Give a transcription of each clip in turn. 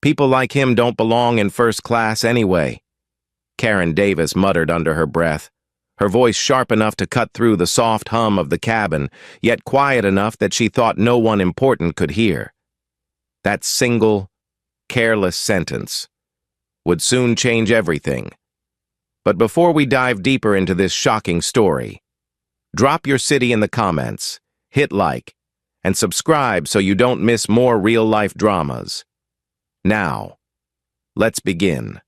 People like him don't belong in first class anyway, Karen Davis muttered under her breath, her voice sharp enough to cut through the soft hum of the cabin, yet quiet enough that she thought no one important could hear. That single, careless sentence would soon change everything. But before we dive deeper into this shocking story, drop your city in the comments, hit like, and subscribe so you don't miss more real-life dramas. Now, let's begin.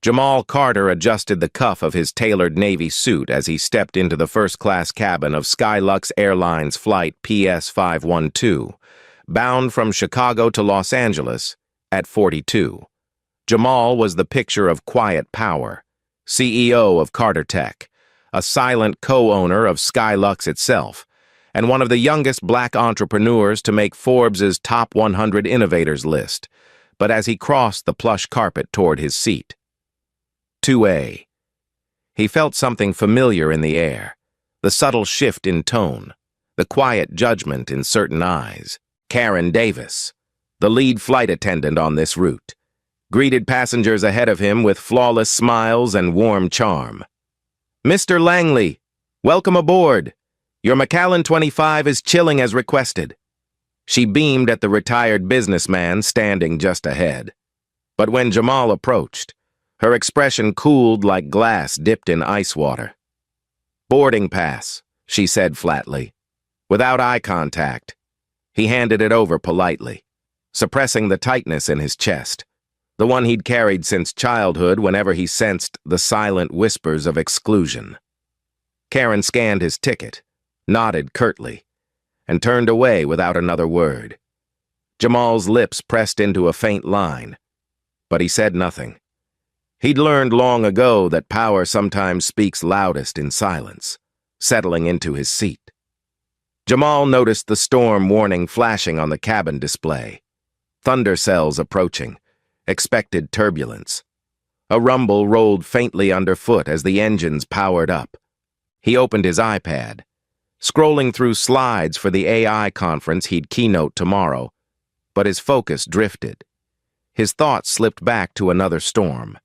Jamal Carter adjusted the cuff of his tailored Navy suit as he stepped into the first-class cabin of Skylux Airlines Flight PS512, bound from Chicago to Los Angeles at 42. Jamal was the picture of quiet power, CEO of Carter Tech, a silent co-owner of Skylux itself, and one of the youngest black entrepreneurs to make Forbes's Top 100 Innovators list, but as he crossed the plush carpet toward his seat. 2A. He felt something familiar in the air, the subtle shift in tone, the quiet judgment in certain eyes. Karen Davis, the lead flight attendant on this route, greeted passengers ahead of him with flawless smiles and warm charm. "Mr. Langley, welcome aboard. Your Macallan 25 is chilling as requested." She beamed at the retired businessman standing just ahead. But when Jamal approached, her expression cooled like glass dipped in ice water. "Boarding pass," she said flatly, without eye contact. He handed it over politely, suppressing the tightness in his chest, the one he'd carried since childhood whenever he sensed the silent whispers of exclusion. Karen scanned his ticket, nodded curtly, and turned away without another word. Jamal's lips pressed into a faint line, but he said nothing. He'd learned long ago that power sometimes speaks loudest in silence, settling into his seat. Jamal noticed the storm warning flashing on the cabin display. Thunder cells approaching, expected turbulence. A rumble rolled faintly underfoot as the engines powered up. He opened his iPad, scrolling through slides for the AI conference he'd keynote tomorrow, but his focus drifted. His thoughts slipped back to another storm.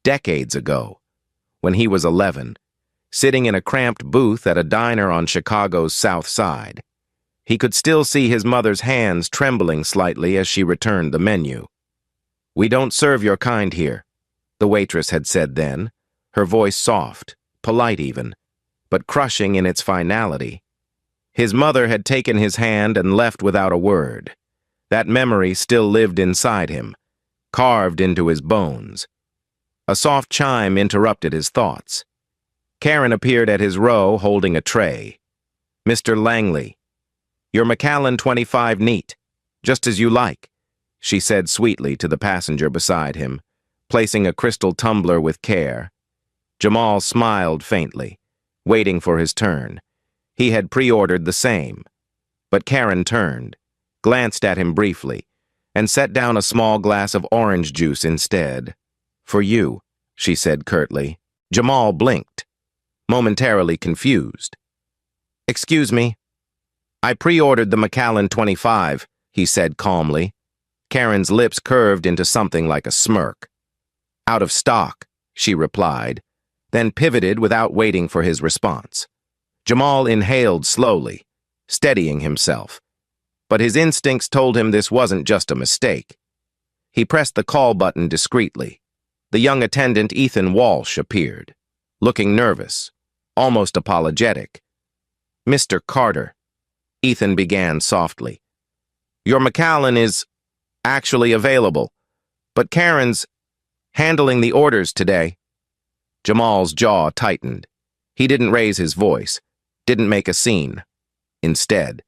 Decades ago, when he was 11, sitting in a cramped booth at a diner on Chicago's South Side. He could still see his mother's hands trembling slightly as she returned the menu. "We don't serve your kind here," the waitress had said then, her voice soft, polite even, but crushing in its finality. His mother had taken his hand and left without a word. That memory still lived inside him, carved into his bones. A soft chime interrupted his thoughts. Karen appeared at his row holding a tray. "Mr. Langley, your Macallan 25 neat, just as you like," she said sweetly to the passenger beside him, placing a crystal tumbler with care. Jamal smiled faintly, waiting for his turn. He had pre-ordered the same. But Karen turned, glanced at him briefly, and set down a small glass of orange juice instead. "For you," she said curtly. Jamal blinked, momentarily confused. "Excuse me. I pre-ordered the Macallan 25, he said calmly. Karen's lips curved into something like a smirk. "Out of stock," she replied, then pivoted without waiting for his response. Jamal inhaled slowly, steadying himself. But his instincts told him this wasn't just a mistake. He pressed the call button discreetly. The young attendant Ethan Walsh appeared, looking nervous, almost apologetic. "Mr. Carter," Ethan began softly, "your Macallan is actually available, but Karen's handling the orders today." Jamal's jaw tightened. He didn't raise his voice, didn't make a scene. Instead,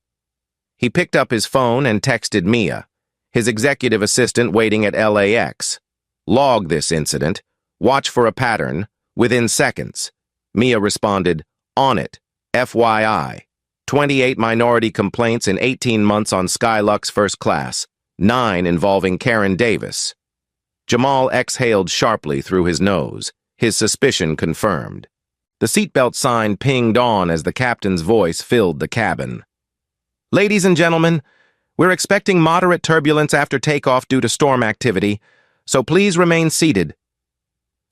he picked up his phone and texted Mia, his executive assistant waiting at LAX. "Log this incident. Watch for a pattern. Within seconds." Mia responded, "On it. FYI. 28 minority complaints in 18 months on Skylux First Class. 9 involving Karen Davis." Jamal exhaled sharply through his nose, his suspicion confirmed. The seatbelt sign pinged on as the captain's voice filled the cabin. "Ladies and gentlemen, We're expecting moderate turbulence after takeoff due to storm activity, so please remain seated.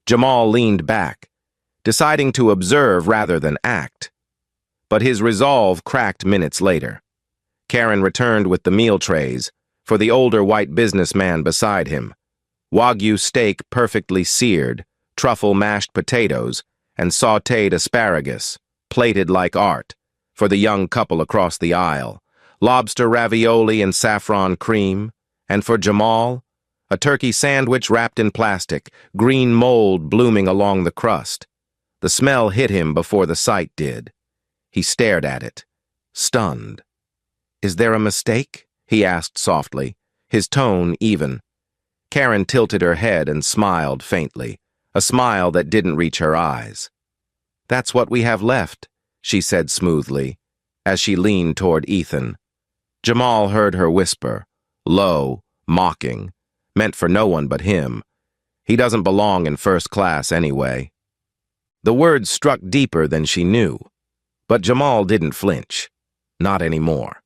Jamal leaned back, deciding to observe rather than act. But his resolve cracked minutes later. Karen returned with the meal trays for the older white businessman beside him. Wagyu steak perfectly seared, truffle mashed potatoes, and sautéed asparagus, plated like art, for the young couple across the aisle, lobster ravioli and saffron cream, and for Jamal, a turkey sandwich wrapped in plastic, green mold blooming along the crust. The smell hit him before the sight did. He stared at it, stunned. "Is there a mistake?" he asked softly, his tone even. Karen tilted her head and smiled faintly, a smile that didn't reach her eyes. "That's what we have left," she said smoothly, as she leaned toward Ethan. Jamal heard her whisper, low, mocking, meant for no one but him. He doesn't belong in first class anyway. The words struck deeper than she knew, but Jamal didn't flinch. Not anymore.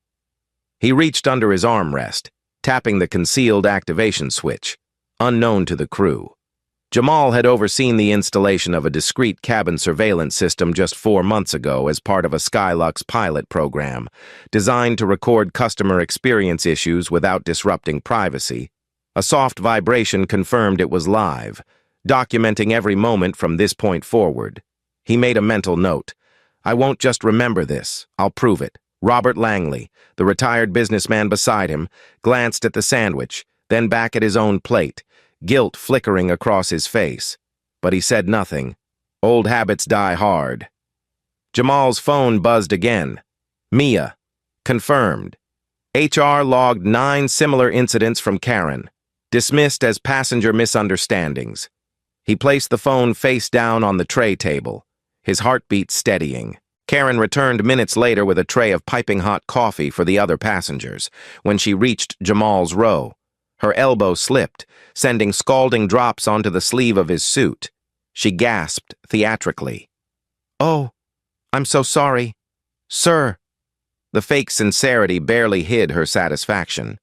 He reached under his armrest, tapping the concealed activation switch, unknown to the crew. Jamal had overseen the installation of a discreet cabin surveillance system just 4 months ago as part of a Skylux pilot program, designed to record customer experience issues without disrupting privacy. A soft vibration confirmed it was live, documenting every moment from this point forward. He made a mental note. "I won't just remember this, I'll prove it." Robert Langley, the retired businessman beside him, glanced at the sandwich, then back at his own plate, guilt flickering across his face. But he said nothing. Old habits die hard. Jamal's phone buzzed again. Mia. Confirmed. HR logged 9 similar incidents from Karen, dismissed as passenger misunderstandings. He placed the phone face down on the tray table, his heartbeat steadying. Karen returned minutes later with a tray of piping hot coffee for the other passengers. When she reached Jamal's row, her elbow slipped, sending scalding drops onto the sleeve of his suit. She gasped theatrically. "Oh, I'm so sorry. Sir." The fake sincerity barely hid her satisfaction.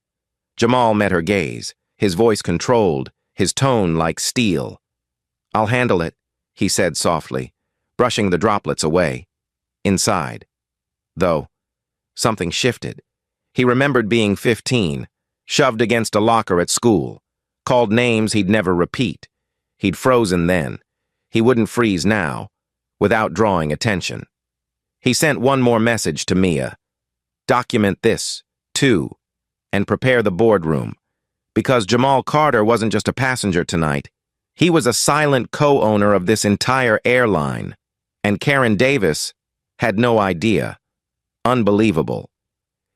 Jamal met her gaze, his voice controlled, his tone like steel. "I'll handle it," he said softly, brushing the droplets away. Inside. Though, something shifted. He remembered being 15, shoved against a locker at school, called names he'd never repeat. He'd frozen then. He wouldn't freeze now, without drawing attention. He sent one more message to Mia. "Document this, too, and prepare the boardroom." Because Jamal Carter wasn't just a passenger tonight. He was a silent co-owner of this entire airline. And Karen Davis had no idea. Unbelievable.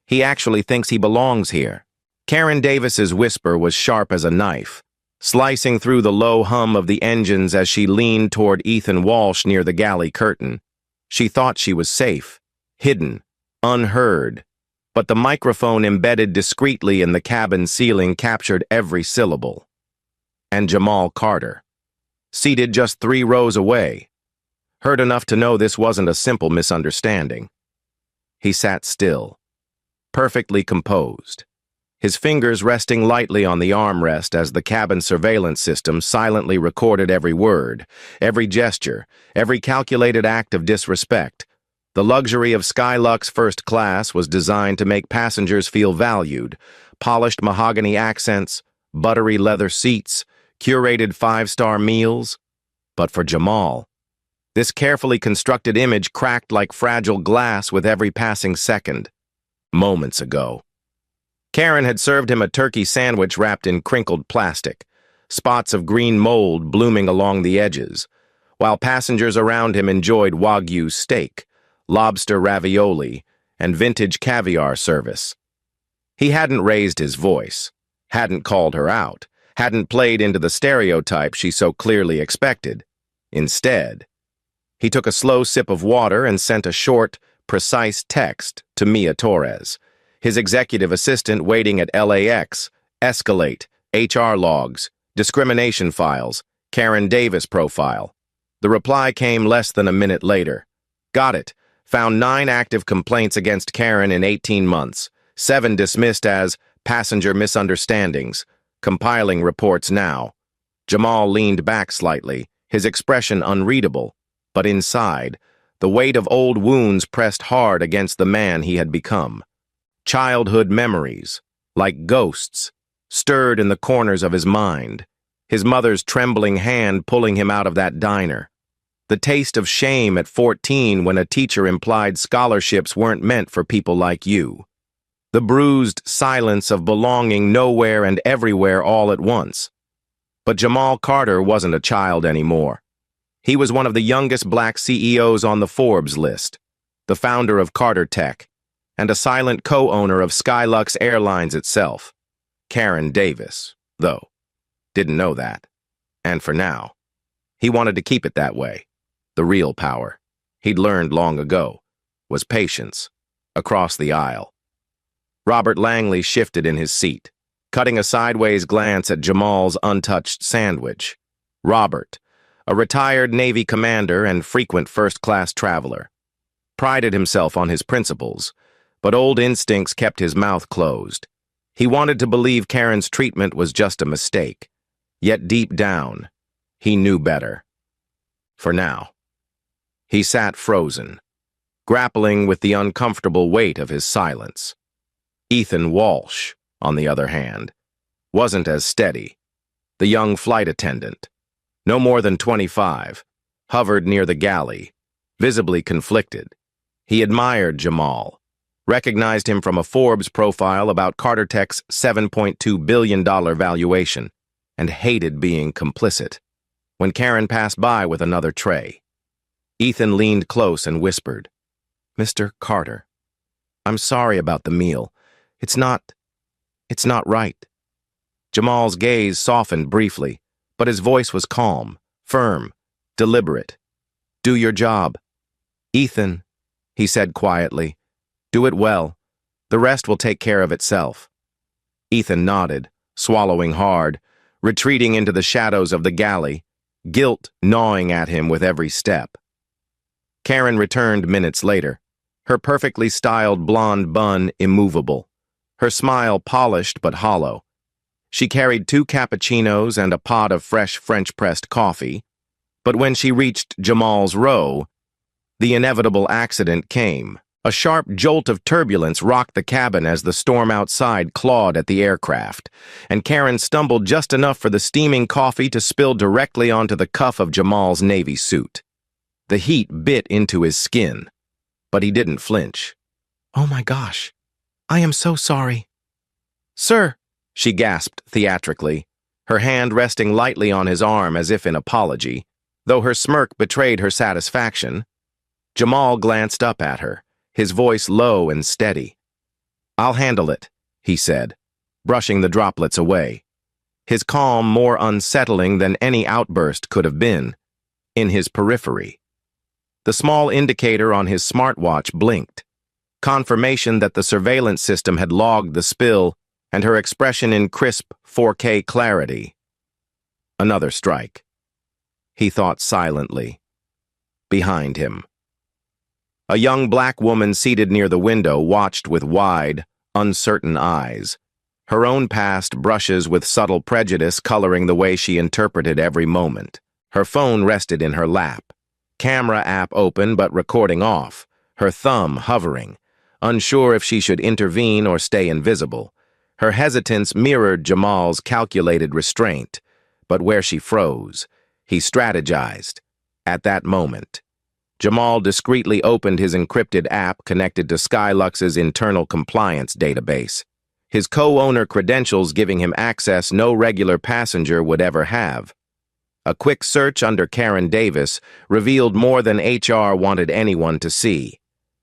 He actually thinks he belongs here. Karen Davis's whisper was sharp as a knife, slicing through the low hum of the engines as she leaned toward Ethan Walsh near the galley curtain. She thought she was safe, hidden, unheard, but the microphone embedded discreetly in the cabin ceiling captured every syllable. And Jamal Carter, seated just 3 rows away, heard enough to know this wasn't a simple misunderstanding. He sat still, perfectly composed, his fingers resting lightly on the armrest as the cabin surveillance system silently recorded every word, every gesture, every calculated act of disrespect. The luxury of Skylux First Class was designed to make passengers feel valued. Polished mahogany accents, buttery leather seats, curated 5-star meals. But for Jamal, this carefully constructed image cracked like fragile glass with every passing second. Moments ago, Karen had served him a turkey sandwich wrapped in crinkled plastic, spots of green mold blooming along the edges, while passengers around him enjoyed Wagyu steak, lobster ravioli, and vintage caviar service. He hadn't raised his voice, hadn't called her out, hadn't played into the stereotype she so clearly expected. Instead, he took a slow sip of water and sent a short, precise text to Mia Torres, his executive assistant waiting at LAX, Escalate, HR logs, discrimination files, Karen Davis profile. The reply came less than a minute later. Got it. Found 9 active complaints against Karen in 18 months. 7 dismissed as passenger misunderstandings, compiling reports now. Jamal leaned back slightly, his expression unreadable, but inside, the weight of old wounds pressed hard against the man he had become. Childhood memories, like ghosts, stirred in the corners of his mind, his mother's trembling hand pulling him out of that diner. The taste of shame at 14 when a teacher implied scholarships weren't meant for people like you. The bruised silence of belonging nowhere and everywhere all at once. But Jamal Carter wasn't a child anymore. He was one of the youngest black CEOs on the Forbes list, the founder of Carter Tech, and a silent co-owner of Skylux Airlines itself. Karen Davis, though, didn't know that. And for now, he wanted to keep it that way. The real power, he'd learned long ago, was patience, across the aisle. Robert Langley shifted in his seat, cutting a sideways glance at Jamal's untouched sandwich. Robert, a retired Navy commander and frequent first-class traveler, prided himself on his principles, but old instincts kept his mouth closed. He wanted to believe Karen's treatment was just a mistake, yet deep down, he knew better. For now. He sat frozen, grappling with the uncomfortable weight of his silence. Ethan Walsh, on the other hand, wasn't as steady. The young flight attendant, no more than 25, hovered near the galley, visibly conflicted. He admired Jamal, recognized him from a Forbes profile about Carter Tech's $7.2 billion valuation, and hated being complicit. When Karen passed by with another tray, Ethan leaned close and whispered, "Mr. Carter, I'm sorry about the meal. It's not right." Jamal's gaze softened briefly, but his voice was calm, firm, deliberate. "Do your job." "Ethan," he said quietly, "do it well. The rest will take care of itself." Ethan nodded, swallowing hard, retreating into the shadows of the galley, guilt gnawing at him with every step. Karen returned minutes later, her perfectly styled blonde bun immovable, her smile polished but hollow. She carried 2 cappuccinos and a pot of fresh French-pressed coffee, but when she reached Jamal's row, the inevitable accident came. A sharp jolt of turbulence rocked the cabin as the storm outside clawed at the aircraft, and Karen stumbled just enough for the steaming coffee to spill directly onto the cuff of Jamal's navy suit. The heat bit into his skin, but he didn't flinch. "Oh my gosh, I am so sorry." "Sir," she gasped theatrically, her hand resting lightly on his arm as if in apology, though her smirk betrayed her satisfaction. Jamal glanced up at her, his voice low and steady. "I'll handle it," he said, brushing the droplets away. His calm more unsettling than any outburst could have been, in his periphery. The small indicator on his smartwatch blinked, confirmation that the surveillance system had logged the spill, and her expression in crisp 4K clarity. Another strike. He thought silently. Behind him. A young black woman seated near the window watched with wide, uncertain eyes, her own past brushes with subtle prejudice coloring the way she interpreted every moment. Her phone rested in her lap, camera app open but recording off, her thumb hovering, unsure if she should intervene or stay invisible. Her hesitance mirrored Jamal's calculated restraint, but where she froze, he strategized. At that moment, Jamal discreetly opened his encrypted app connected to Skylux's internal compliance database, his co-owner credentials giving him access no regular passenger would ever have. A quick search under Karen Davis revealed more than HR wanted anyone to see.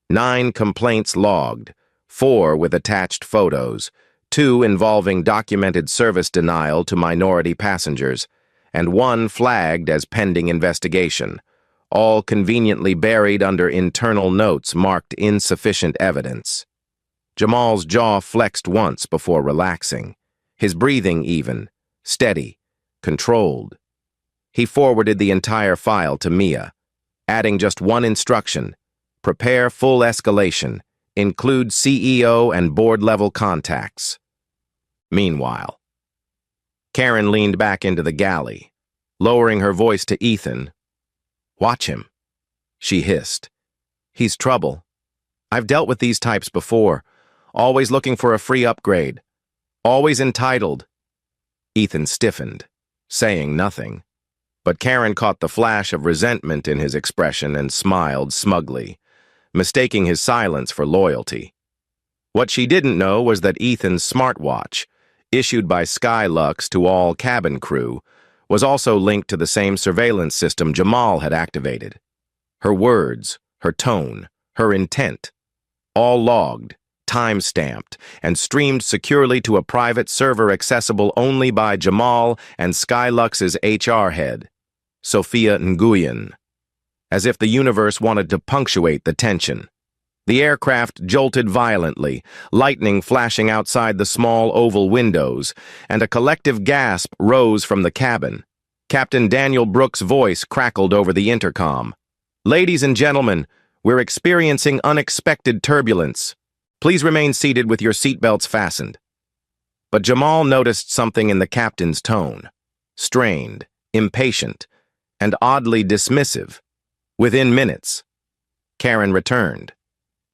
9 complaints logged, 4 with attached photos, 2 involving documented service denial to minority passengers, and 1 flagged as pending investigation, all conveniently buried under internal notes marked insufficient evidence. Jamal's jaw flexed once before relaxing, his breathing even, steady, controlled. He forwarded the entire file to Mia, adding just one instruction: prepare full escalation, include CEO and board-level contacts. Meanwhile, Karen leaned back into the galley, lowering her voice to Ethan. "Watch him," she hissed. "He's trouble. I've dealt with these types before, always looking for a free upgrade, always entitled." Ethan stiffened, saying nothing, but Karen caught the flash of resentment in his expression and smiled smugly, mistaking his silence for loyalty. What she didn't know was that Ethan's smartwatch, issued by Skylux to all cabin crew, was also linked to the same surveillance system Jamal had activated. Her words, her tone, her intent, all logged, time-stamped, and streamed securely to a private server accessible only by Jamal and Skylux's HR head, Sophia Nguyen. As if the universe wanted to punctuate the tension. The aircraft jolted violently, lightning flashing outside the small oval windows, and a collective gasp rose from the cabin. Captain Daniel Brooks' voice crackled over the intercom. "Ladies and gentlemen, we're experiencing unexpected turbulence. Please remain seated with your seatbelts fastened." But Jamal noticed something in the captain's tone. Strained, impatient, and oddly dismissive. Within minutes, Karen returned,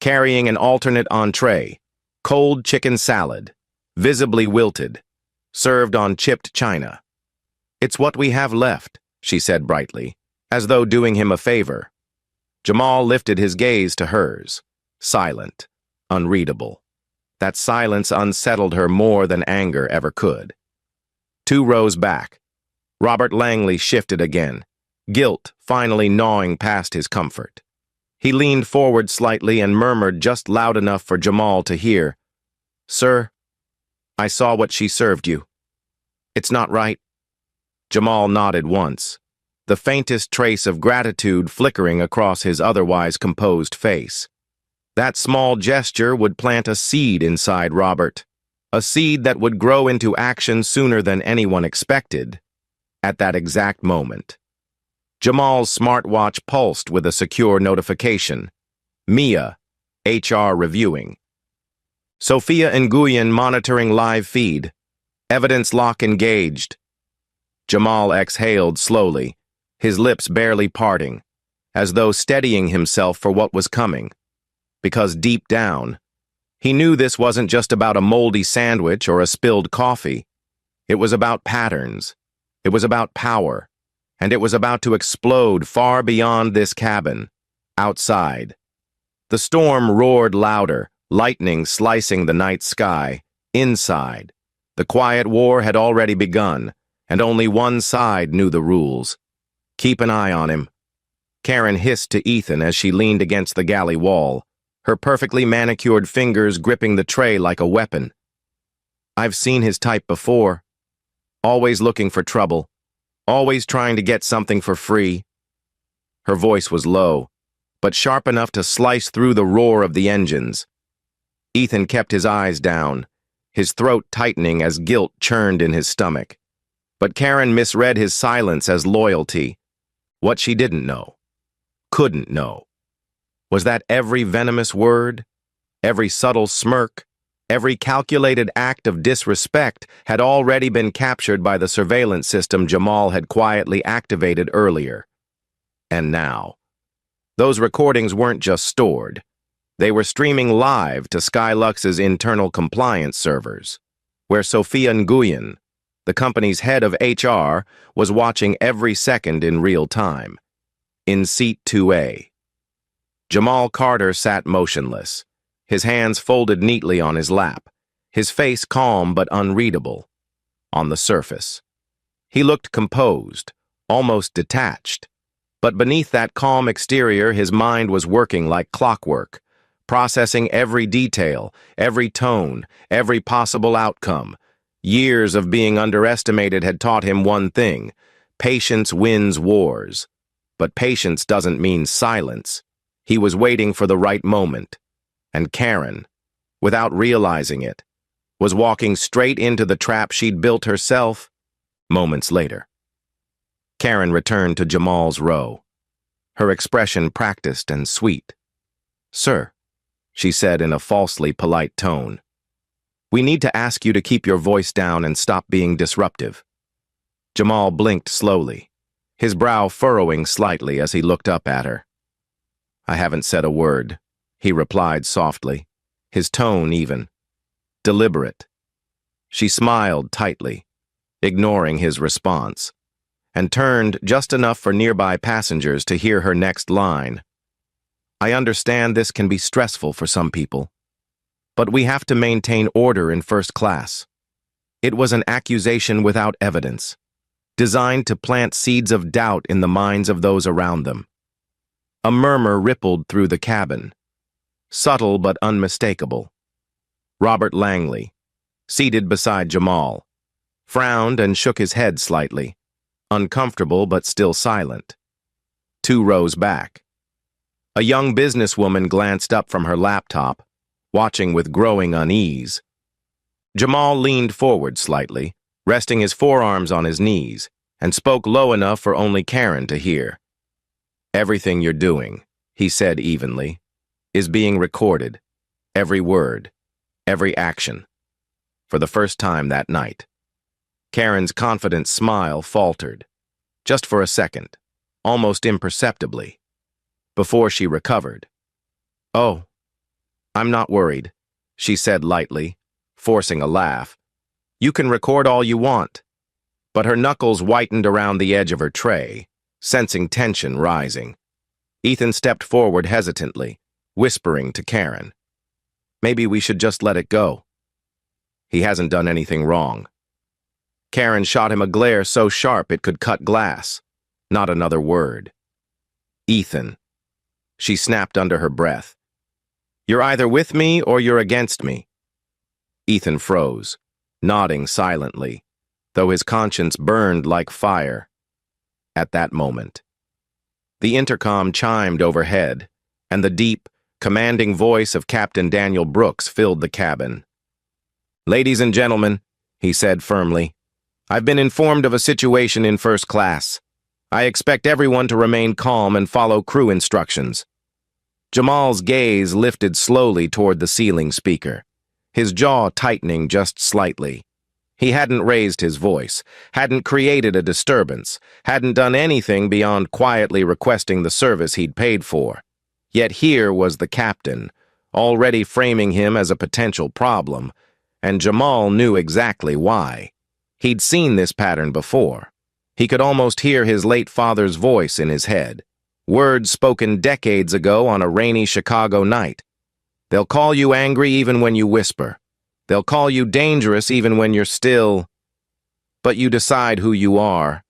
carrying an alternate entree, cold chicken salad, visibly wilted, served on chipped china. "It's what we have left," she said brightly, as though doing him a favor. Jamal lifted his gaze to hers, silent, unreadable. That silence unsettled her more than anger ever could. 2 rows back, Robert Langley shifted again, guilt finally gnawing past his comfort. He leaned forward slightly and murmured just loud enough for Jamal to hear, "Sir, I saw what she served you. It's not right." Jamal nodded once, the faintest trace of gratitude flickering across his otherwise composed face. That small gesture would plant a seed inside Robert, a seed that would grow into action sooner than anyone expected. At that exact moment, Jamal's smartwatch pulsed with a secure notification. Mia, HR reviewing. Sophia Nguyen monitoring live feed. Evidence lock engaged. Jamal exhaled slowly, his lips barely parting, as though steadying himself for what was coming. Because deep down, he knew this wasn't just about a moldy sandwich or a spilled coffee. It was about patterns. It was about power. And it was about to explode far beyond this cabin, outside. The storm roared louder, lightning slicing the night sky. Inside, the quiet war had already begun, and only one side knew the rules. "Keep an eye on him," Karen hissed to Ethan as she leaned against the galley wall, her perfectly manicured fingers gripping the tray like a weapon. "I've seen his type before. Always looking for trouble. Always trying to get something for free." Her voice was low, but sharp enough to slice through the roar of the engines. Ethan kept his eyes down, his throat tightening as guilt churned in his stomach. But Karen misread his silence as loyalty. What she didn't know, couldn't know, was that every venomous word, every subtle smirk, every calculated act of disrespect had already been captured by the surveillance system Jamal had quietly activated earlier. And now, those recordings weren't just stored. They were streaming live to Skylux's internal compliance servers, where Sophia Nguyen, the company's head of HR, was watching every second in real time. In seat 2A, Jamal Carter sat motionless, his hands folded neatly on his lap, his face calm but unreadable. On the surface, he looked composed, almost detached. But beneath that calm exterior, his mind was working like clockwork, processing every detail, every tone, every possible outcome. Years of being underestimated had taught him one thing: patience wins wars. But patience doesn't mean silence. He was waiting for the right moment. And Karen, without realizing it, was walking straight into the trap she'd built herself. Moments later, Karen returned to Jamal's row, her expression practiced and sweet. "Sir, she said in a falsely polite tone. "We need to ask you to keep your voice down and stop being disruptive." Jamal blinked slowly, his brow furrowing slightly as he looked up at her. "I haven't said a word," he replied softly, his tone even, deliberate. She smiled tightly, ignoring his response, and turned just enough for nearby passengers to hear her next line. "I understand this can be stressful for some people, but we have to maintain order in first class." It was an accusation without evidence, designed to plant seeds of doubt in the minds of those around them. A murmur rippled through the cabin, subtle but unmistakable. Robert Langley, seated beside Jamal, frowned and shook his head slightly, uncomfortable but still silent. 2 rows back, a young businesswoman glanced up from her laptop, watching with growing unease. Jamal leaned forward slightly, resting his forearms on his knees, and spoke low enough for only Karen to hear. "Everything you're doing," he said evenly, "is being recorded. Every word, every action." For the first time that night, Karen's confident smile faltered, just for a second, almost imperceptibly, before she recovered. "Oh, I'm not worried," she said lightly, forcing a laugh. "You can record all you want." But her knuckles whitened around the edge of her tray, sensing tension rising. Ethan stepped forward hesitantly, whispering to Karen, "Maybe we should just let it go. He hasn't done anything wrong." Karen shot him a glare so sharp it could cut glass. Not another word. "Ethan," she snapped under her breath, "you're either with me or you're against me." Ethan froze, nodding silently, though his conscience burned like fire. At that moment, the intercom chimed overhead, and the deep, commanding voice of Captain Daniel Brooks filled the cabin. "Ladies and gentlemen," he said firmly, "I've been informed of a situation in first class. I expect everyone to remain calm and follow crew instructions." Jamal's gaze lifted slowly toward the ceiling speaker, his jaw tightening just slightly. He hadn't raised his voice, hadn't created a disturbance, hadn't done anything beyond quietly requesting the service he'd paid for. Yet here was the captain, already framing him as a potential problem, and Jamal knew exactly why. He'd seen this pattern before. He could almost hear his late father's voice in his head, words spoken decades ago on a rainy Chicago night. "They'll call you angry even when you whisper. They'll call you dangerous even when you're still. But you decide who you are."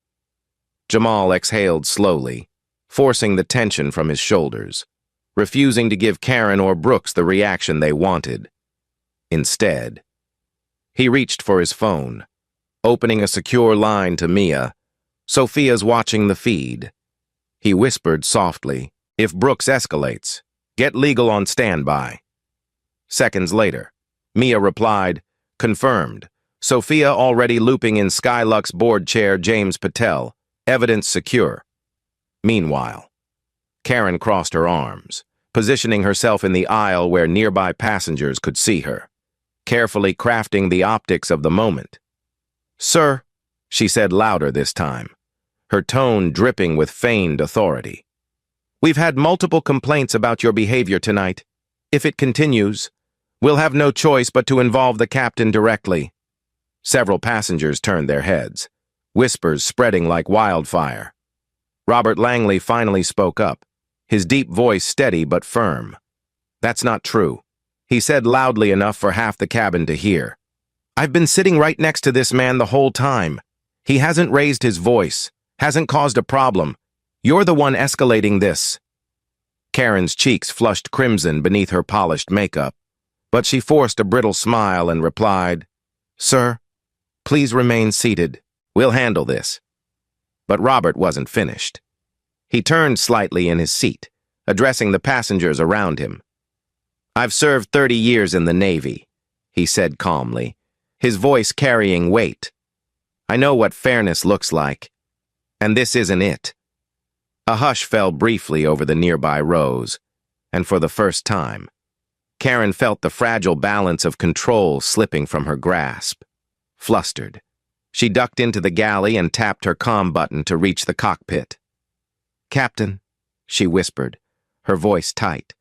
Jamal exhaled slowly, forcing the tension from his shoulders, refusing to give Karen or Brooks the reaction they wanted. Instead, he reached for his phone, opening a secure line to Mia. "Sophia's watching the feed." He whispered softly, "If Brooks escalates, get legal on standby." Seconds later, Mia replied, "Confirmed. Sophia already looping in Skylux board chair James Patel. Evidence secure." Meanwhile, Karen crossed her arms, positioning herself in the aisle where nearby passengers could see her, carefully crafting the optics of the moment. "Sir," she said louder this time, her tone dripping with feigned authority, "we've had multiple complaints about your behavior tonight. If it continues, we'll have no choice but to involve the captain directly." Several passengers turned their heads, whispers spreading like wildfire. Robert Langley finally spoke up, his deep voice steady but firm. "That's not true," he said loudly enough for half the cabin to hear. "I've been sitting right next to this man the whole time. He hasn't raised his voice, hasn't caused a problem. You're the one escalating this." Karen's cheeks flushed crimson beneath her polished makeup, but she forced a brittle smile and replied, "Sir, please remain seated. We'll handle this." But Robert wasn't finished. He turned slightly in his seat, addressing the passengers around him. "I've served 30 years in the Navy," he said calmly, his voice carrying weight. "I know what fairness looks like, and this isn't it." A hush fell briefly over the nearby rows, and for the first time, Karen felt the fragile balance of control slipping from her grasp. Flustered, she ducked into the galley and tapped her comm button to reach the cockpit. "Captain," she whispered, her voice tight.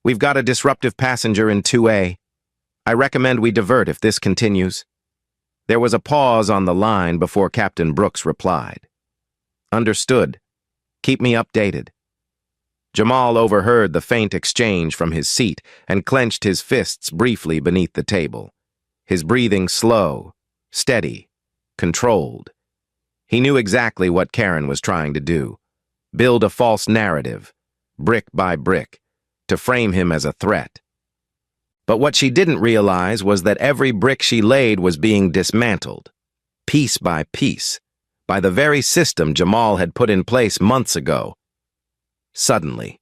"We've got a disruptive passenger in 2A. I recommend we divert if this continues." There was a pause on the line before Captain Brooks replied. "Understood. Keep me updated." Jamal overheard the faint exchange from his seat and clenched his fists briefly beneath the table. His breathing slow, steady, controlled. He knew exactly what Karen was trying to do. Build a false narrative, brick by brick, to frame him as a threat. But what she didn't realize was that every brick she laid was being dismantled, piece by piece, by the very system Jamal had put in place months ago. Suddenly,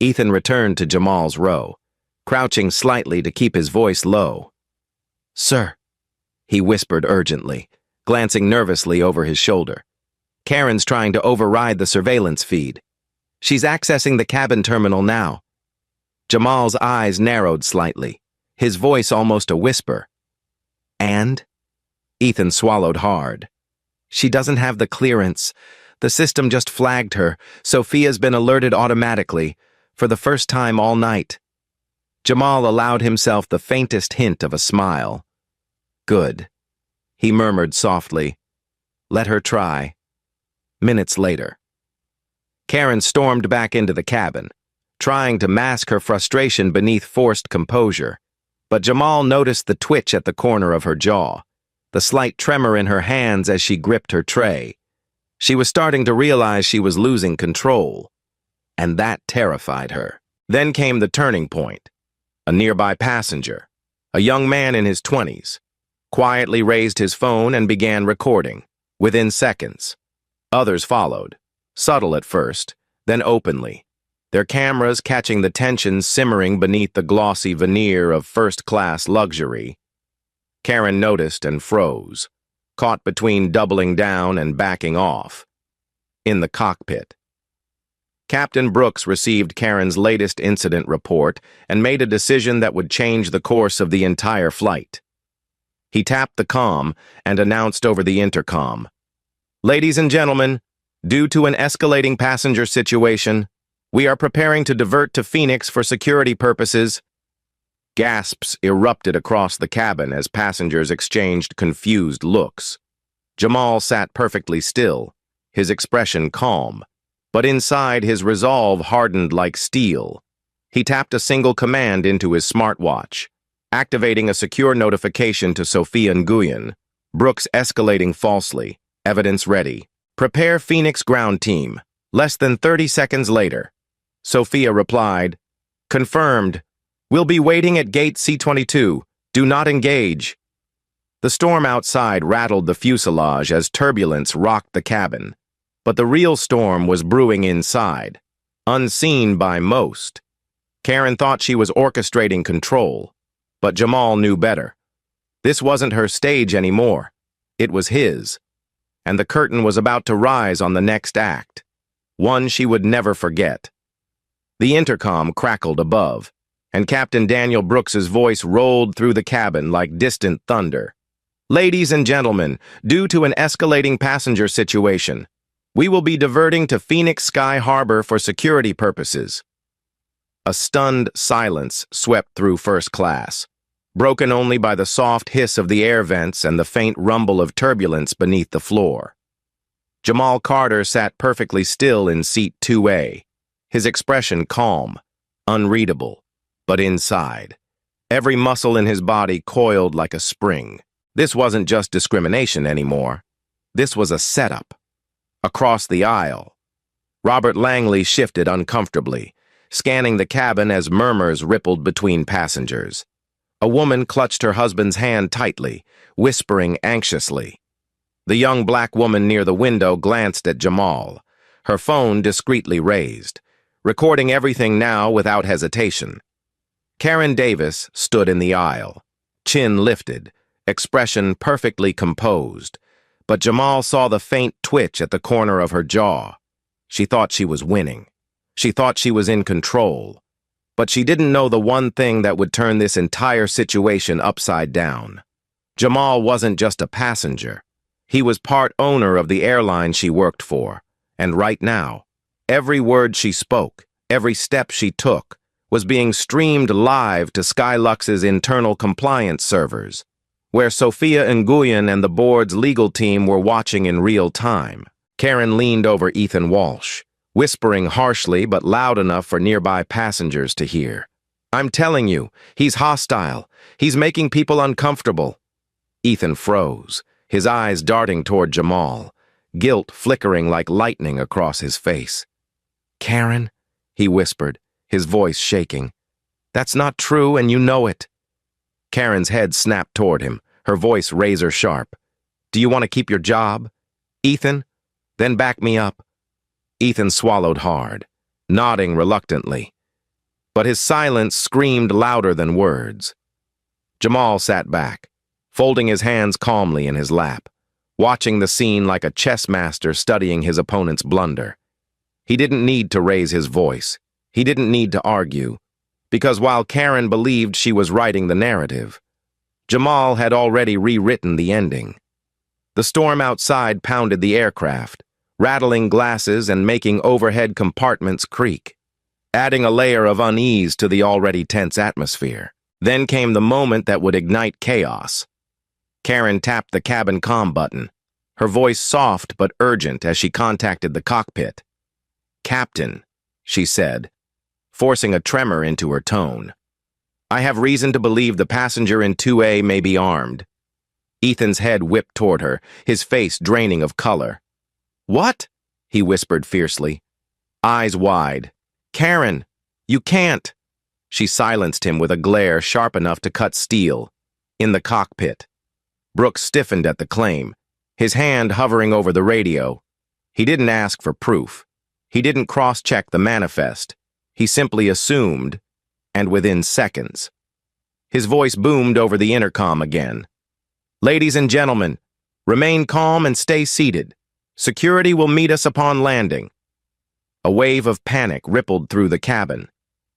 Ethan returned to Jamal's row, crouching slightly to keep his voice low. "Sir," he whispered urgently, glancing nervously over his shoulder. "Karen's trying to override the surveillance feed. She's accessing the cabin terminal now." Jamal's eyes narrowed slightly, his voice almost a whisper. "And?" Ethan swallowed hard. "She doesn't have the clearance. The system just flagged her. Sophia's been alerted automatically, for the first time all night." Jamal allowed himself the faintest hint of a smile. "Good," he murmured softly. "Let her try." Minutes later, Karen stormed back into the cabin, trying to mask her frustration beneath forced composure. But Jamal noticed the twitch at the corner of her jaw, the slight tremor in her hands as she gripped her tray. She was starting to realize she was losing control, and that terrified her. Then came the turning point. A nearby passenger, a young man in his 20s, quietly raised his phone and began recording, within seconds. Others followed, subtle at first, then openly, their cameras catching the tension simmering beneath the glossy veneer of first-class luxury. Karen noticed and froze, caught between doubling down and backing off. In the cockpit, Captain Brooks received Karen's latest incident report and made a decision that would change the course of the entire flight. He tapped the comm and announced over the intercom, "Ladies and gentlemen, due to an escalating passenger situation, we are preparing to divert to Phoenix for security purposes." Gasps erupted across the cabin as passengers exchanged confused looks. Jamal sat perfectly still, his expression calm, but inside his resolve hardened like steel. He tapped a single command into his smartwatch, activating a secure notification to Sophia Nguyen. "Brooks escalating falsely. Evidence ready. Prepare Phoenix ground team." Less than 30 seconds later, Sophia replied, "Confirmed. We'll be waiting at gate C-22. Do not engage." The storm outside rattled the fuselage as turbulence rocked the cabin. But the real storm was brewing inside, unseen by most. Karen thought she was orchestrating control, but Jamal knew better. This wasn't her stage anymore. It was his. And the curtain was about to rise on the next act, one she would never forget. The intercom crackled above, and Captain Daniel Brooks's voice rolled through the cabin like distant thunder. "Ladies and gentlemen, due to an escalating passenger situation, we will be diverting to Phoenix Sky Harbor for security purposes." A stunned silence swept through first class, broken only by the soft hiss of the air vents and the faint rumble of turbulence beneath the floor. Jamal Carter sat perfectly still in seat 2A, his expression calm, unreadable. But inside, every muscle in his body coiled like a spring. This wasn't just discrimination anymore. This was a setup. Across the aisle, Robert Langley shifted uncomfortably, scanning the cabin as murmurs rippled between passengers. A woman clutched her husband's hand tightly, whispering anxiously. The young black woman near the window glanced at Jamal, her phone discreetly raised, recording everything now without hesitation. Karen Davis stood in the aisle, chin lifted, expression perfectly composed, but Jamal saw the faint twitch at the corner of her jaw. She thought she was winning. She thought she was in control. But she didn't know the one thing that would turn this entire situation upside down. Jamal wasn't just a passenger. He was part owner of the airline she worked for, and right now, every word she spoke, every step she took, was being streamed live to Skylux's internal compliance servers, where Sophia Nguyen and the board's legal team were watching in real time. Karen leaned over Ethan Walsh, whispering harshly but loud enough for nearby passengers to hear. "I'm telling you, he's hostile. He's making people uncomfortable." Ethan froze, his eyes darting toward Jamal, guilt flickering like lightning across his face. "Karen," he whispered, his voice shaking. "That's not true, and you know it." Karen's head snapped toward him, her voice razor sharp. "Do you want to keep your job, Ethan? Then back me up." Ethan swallowed hard, nodding reluctantly. But his silence screamed louder than words. Jamal sat back, folding his hands calmly in his lap, watching the scene like a chess master studying his opponent's blunder. He didn't need to raise his voice. He didn't need to argue, because while Karen believed she was writing the narrative, Jamal had already rewritten the ending. The storm outside pounded the aircraft, rattling glasses and making overhead compartments creak, adding a layer of unease to the already tense atmosphere. Then came the moment that would ignite chaos. Karen tapped the cabin comm button, her voice soft but urgent as she contacted the cockpit. "Captain," she said, forcing a tremor into her tone. "I have reason to believe the passenger in 2A may be armed." Ethan's head whipped toward her, his face draining of color. "What?" he whispered fiercely, eyes wide. "Karen, you can't." She silenced him with a glare sharp enough to cut steel. In the cockpit. Brooks stiffened at the claim, his hand hovering over the radio. He didn't ask for proof. He didn't cross-check the manifest. He simply assumed, and within seconds. His voice boomed over the intercom again. "Ladies and gentlemen, remain calm and stay seated. Security will meet us upon landing." A wave of panic rippled through the cabin.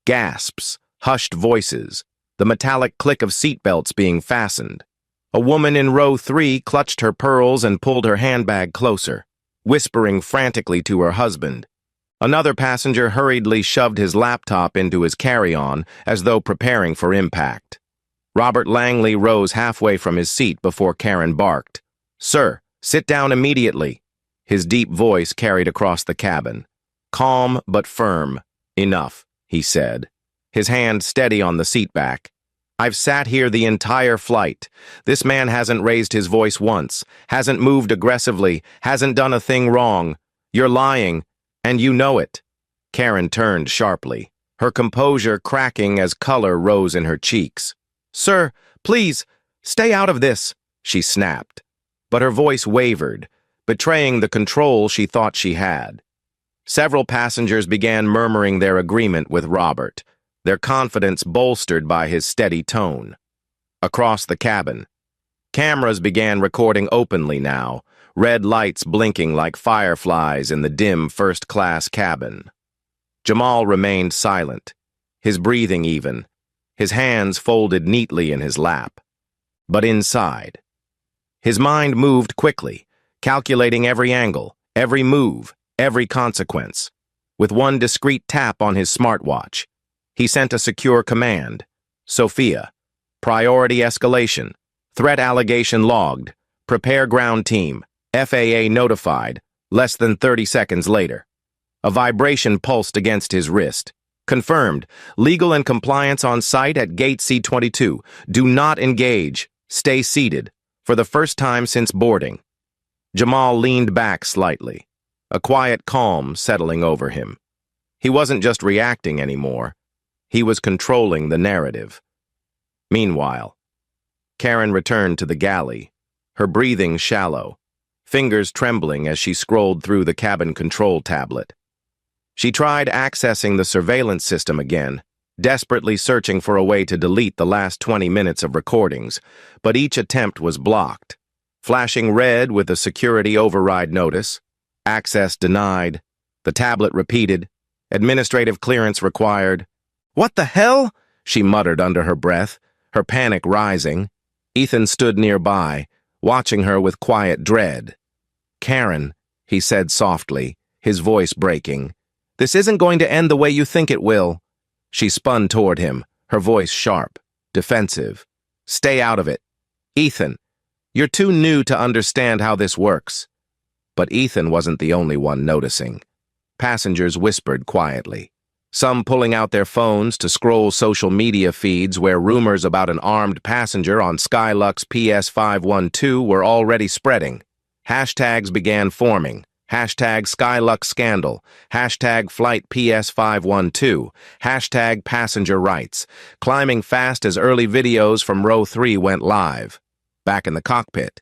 Gasps, hushed voices, the metallic click of seatbelts being fastened. A woman in row 3 clutched her pearls and pulled her handbag closer, whispering frantically to her husband. Another passenger hurriedly shoved his laptop into his carry-on as though preparing for impact. Robert Langley rose halfway from his seat before Karen barked. "Sir, sit down immediately." His deep voice carried across the cabin. Calm but firm. "Enough," he said, his hand steady on the seat back. "I've sat here the entire flight. This man hasn't raised his voice once, hasn't moved aggressively, hasn't done a thing wrong. You're lying, and you know it." Karen turned sharply, her composure cracking as color rose in her cheeks. "Sir, please, stay out of this," she snapped. But her voice wavered, betraying the control she thought she had. Several passengers began murmuring their agreement with Robert, their confidence bolstered by his steady tone. Across the cabin, cameras began recording openly now, red lights blinking like fireflies in the dim first-class cabin. Jamal remained silent, his breathing even, his hands folded neatly in his lap. But inside, his mind moved quickly, calculating every angle, every move, every consequence. With one discreet tap on his smartwatch, he sent a secure command. "Sophia, priority escalation, threat allegation logged, prepare ground team, FAA notified," less than 30 seconds later. A vibration pulsed against his wrist. "Confirmed, legal and compliance on site at gate C22. Do not engage, stay seated, for the first time since boarding." Jamal leaned back slightly, a quiet calm settling over him. He wasn't just reacting anymore. He was controlling the narrative. Meanwhile, Karen returned to the galley, her breathing shallow, fingers trembling as she scrolled through the cabin control tablet. She tried accessing the surveillance system again, desperately searching for a way to delete the last 20 minutes of recordings, but each attempt was blocked, flashing red with a security override notice. Access denied. The tablet repeated. Administrative clearance required. "What the hell?" she muttered under her breath, her panic rising. Ethan stood nearby, watching her with quiet dread. "Karen," he said softly, his voice breaking, "this isn't going to end the way you think it will." She spun toward him, her voice sharp, defensive. "Stay out of it. Ethan, you're too new to understand how this works." But Ethan wasn't the only one noticing. Passengers whispered quietly, some pulling out their phones to scroll social media feeds where rumors about an armed passenger on Skylux PS512 were already spreading. Hashtags began forming. Hashtag Skylux Scandal, hashtag Flight PS512, hashtag Passenger Rights, climbing fast as early videos from row 3 went live. Back in the cockpit,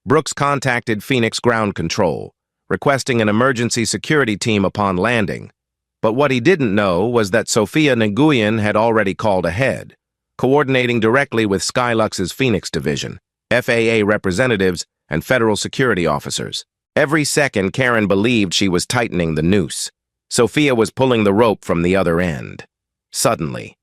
Brooks contacted Phoenix Ground Control, requesting an emergency security team upon landing. But what he didn't know was that Sofia Nguyen had already called ahead, coordinating directly with Skylux's Phoenix division, FAA representatives, and federal security officers. Every second, Karen believed she was tightening the noose. Sofia was pulling the rope from the other end. Suddenly,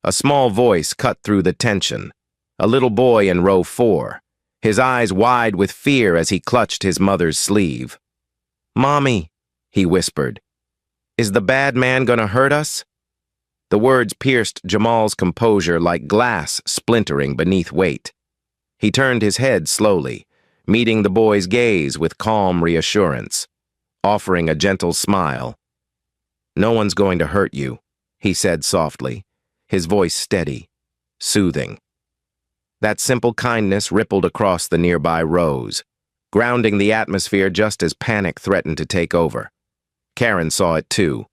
a small voice cut through the tension. A little boy in row 4, his eyes wide with fear as he clutched his mother's sleeve. "Mommy," he whispered, "is the bad man gonna hurt us?" The words pierced Jamal's composure like glass splintering beneath weight. He turned his head slowly, meeting the boy's gaze with calm reassurance, offering a gentle smile. "No one's going to hurt you," he said softly, his voice steady, soothing. That simple kindness rippled across the nearby rows, grounding the atmosphere just as panic threatened to take over. Karen saw it too,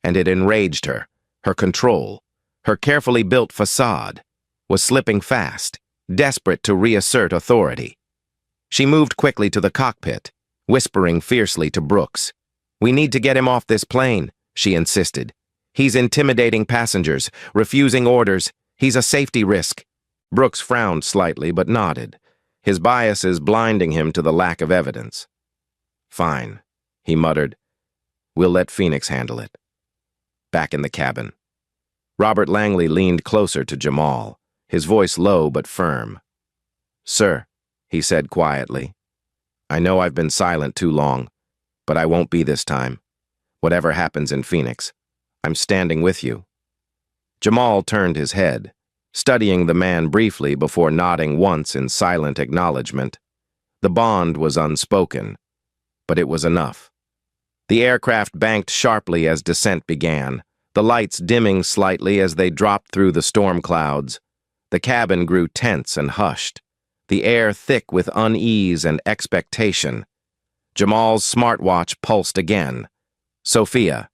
and it enraged her. Her control, her carefully built facade, was slipping fast, desperate to reassert authority. She moved quickly to the cockpit, whispering fiercely to Brooks. "We need to get him off this plane," she insisted. "He's intimidating passengers, refusing orders. He's a safety risk." Brooks frowned slightly but nodded, his biases blinding him to the lack of evidence. "Fine," he muttered. "We'll let Phoenix handle it." Back in the cabin, Robert Langley leaned closer to Jamal, his voice low but firm. "Sir," he said quietly, "I know I've been silent too long, but I won't be this time. Whatever happens in Phoenix, I'm standing with you." Jamal turned his head, studying the man briefly before nodding once in silent acknowledgement. The bond was unspoken, but it was enough. The aircraft banked sharply as descent began, the lights dimming slightly as they dropped through the storm clouds. The cabin grew tense and hushed, the air thick with unease and expectation. Jamal's smartwatch pulsed again. "Sofia,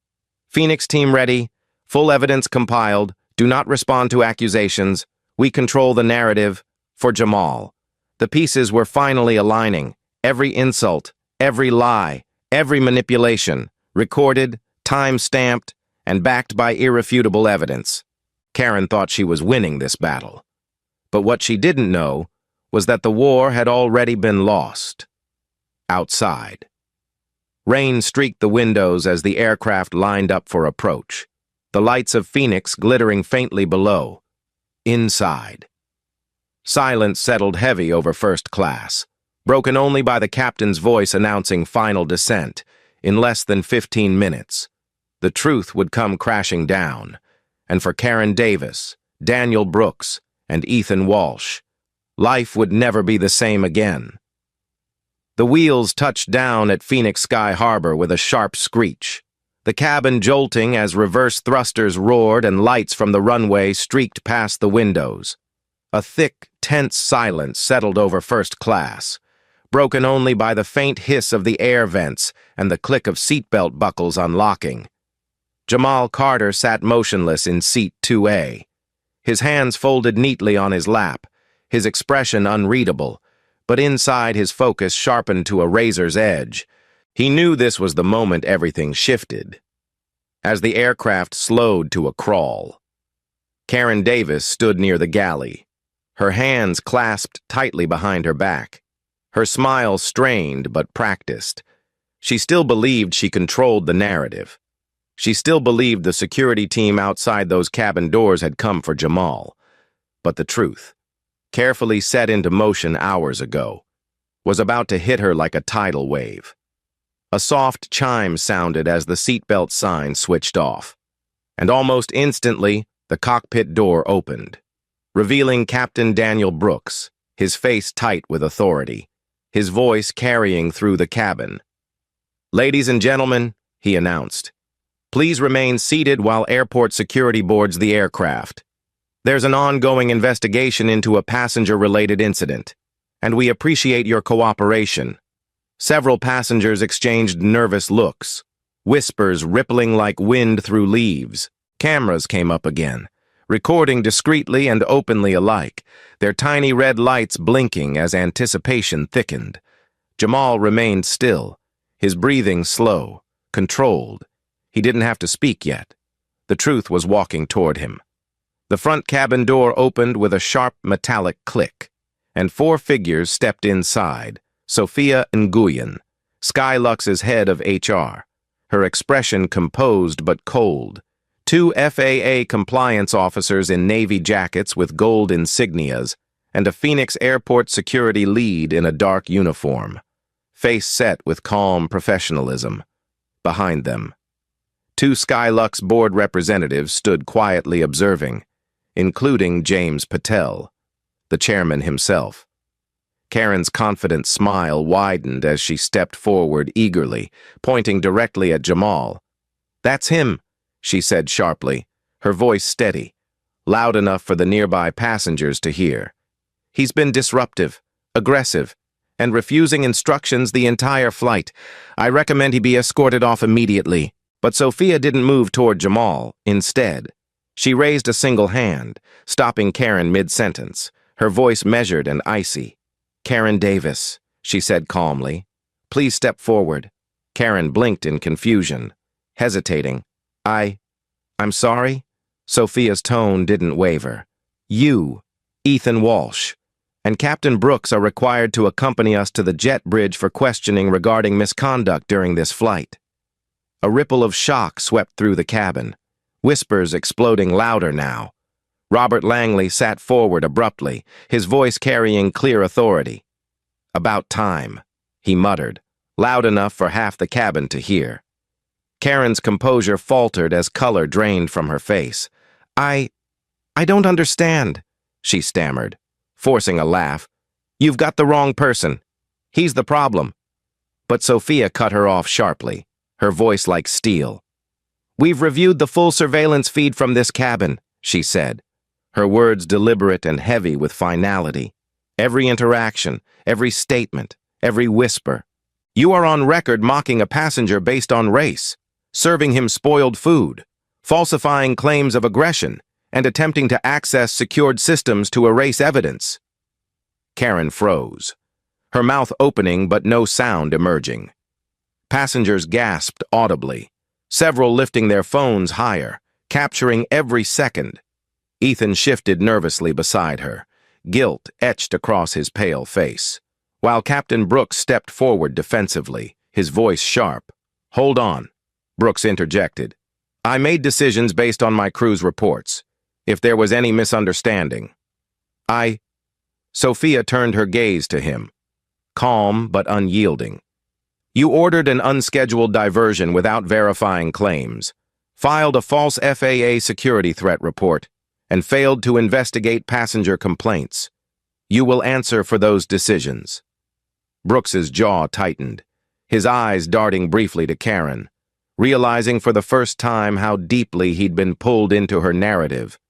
Phoenix team ready, full evidence compiled, do not respond to accusations, we control the narrative." For Jamal, the pieces were finally aligning, every insult, every lie, every manipulation, recorded, time-stamped, and backed by irrefutable evidence. Karen thought she was winning this battle. But what she didn't know was that the war had already been lost. Outside, rain streaked the windows as the aircraft lined up for approach, the lights of Phoenix glittering faintly below. Inside, silence settled heavy over first class, broken only by the captain's voice announcing final descent. In less than 15 minutes, the truth would come crashing down, and for Karen Davis, Daniel Brooks, and Ethan Walsh, life would never be the same again. The wheels touched down at Phoenix Sky Harbor with a sharp screech, the cabin jolting as reverse thrusters roared and lights from the runway streaked past the windows. A thick, tense silence settled over first class, broken only by the faint hiss of the air vents and the click of seatbelt buckles unlocking. Jamal Carter sat motionless in seat 2A, his hands folded neatly on his lap, his expression unreadable, but inside his focus sharpened to a razor's edge. He knew this was the moment everything shifted. As the aircraft slowed to a crawl, Karen Davis stood near the galley, her hands clasped tightly behind her back, her smile strained but practiced. She still believed she controlled the narrative. She still believed the security team outside those cabin doors had come for Jamal. But the truth, carefully set into motion hours ago, was about to hit her like a tidal wave. A soft chime sounded as the seatbelt sign switched off, and almost instantly, the cockpit door opened, revealing Captain Daniel Brooks, his face tight with authority, his voice carrying through the cabin. "Ladies and gentlemen," he announced, "please remain seated while airport security boards the aircraft. There's an ongoing investigation into a passenger-related incident, and we appreciate your cooperation." Several passengers exchanged nervous looks, whispers rippling like wind through leaves. Cameras came up again, recording discreetly and openly alike, their tiny red lights blinking as anticipation thickened. Jamal remained still, his breathing slow, controlled. He didn't have to speak yet. The truth was walking toward him. The front cabin door opened with a sharp metallic click, and 4 figures stepped inside. Sophia Nguyen, Skylux's head of HR, her expression composed but cold. 2 FAA compliance officers in navy jackets with gold insignias, and a Phoenix airport security lead in a dark uniform, face set with calm professionalism. Behind them, 2 Skylux board representatives stood quietly observing, including James Patel, the chairman himself. Karen's confident smile widened as she stepped forward eagerly, pointing directly at Jamal. "That's him," she said sharply, her voice steady, loud enough for the nearby passengers to hear. "He's been disruptive, aggressive, and refusing instructions the entire flight. I recommend he be escorted off immediately." But Sophia didn't move toward Jamal. Instead, she raised a single hand, stopping Karen mid-sentence, her voice measured and icy. "Karen Davis," she said calmly. "Please step forward." Karen blinked in confusion, hesitating. I'm sorry?" Sophia's tone didn't waver. "You, Ethan Walsh, and Captain Brooks are required to accompany us to the jet bridge for questioning regarding misconduct during this flight." A ripple of shock swept through the cabin, whispers exploding louder now. Robert Langley sat forward abruptly, his voice carrying clear authority. "About time," he muttered, loud enough for half the cabin to hear. Karen's composure faltered as color drained from her face. I don't understand," she stammered, forcing a laugh. "You've got the wrong person. He's the problem." But Sophia cut her off sharply, her voice like steel. "We've reviewed the full surveillance feed from this cabin," she said, her words deliberate and heavy with finality. "Every interaction, every statement, every whisper. You are on record mocking a passenger based on race, serving him spoiled food, falsifying claims of aggression, and attempting to access secured systems to erase evidence." Karen froze, her mouth opening but no sound emerging. Passengers gasped audibly, several lifting their phones higher, capturing every second. Ethan shifted nervously beside her, guilt etched across his pale face, while Captain Brooks stepped forward defensively, his voice sharp. "Hold on," Brooks interjected. "I made decisions based on my crew's reports. If there was any misunderstanding, Sophia turned her gaze to him, calm but unyielding. "You ordered an unscheduled diversion without verifying claims, filed a false FAA security threat report, and failed to investigate passenger complaints. You will answer for those decisions." Brooks's jaw tightened, his eyes darting briefly to Karen, realizing for the first time how deeply he'd been pulled into her narrative.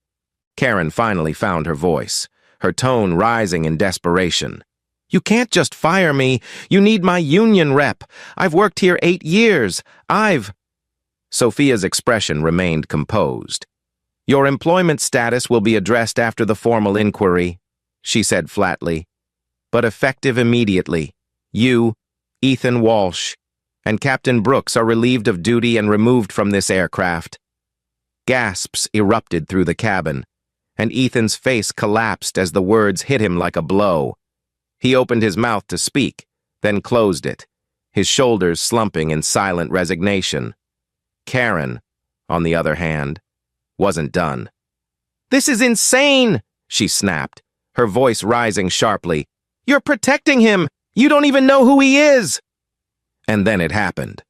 Karen finally found her voice, her tone rising in desperation. "You can't just fire me. You need my union rep. I've worked here 8 years. Sophia's expression remained composed. "Your employment status will be addressed after the formal inquiry," she said flatly, "but effective immediately. You, Ethan Walsh, and Captain Brooks are relieved of duty and removed from this aircraft." Gasps erupted through the cabin, and Ethan's face collapsed as the words hit him like a blow. He opened his mouth to speak, then closed it, his shoulders slumping in silent resignation. Karen, on the other hand, wasn't done. "This is insane!" she snapped, her voice rising sharply. "You're protecting him! You don't even know who he is!" And then it happened.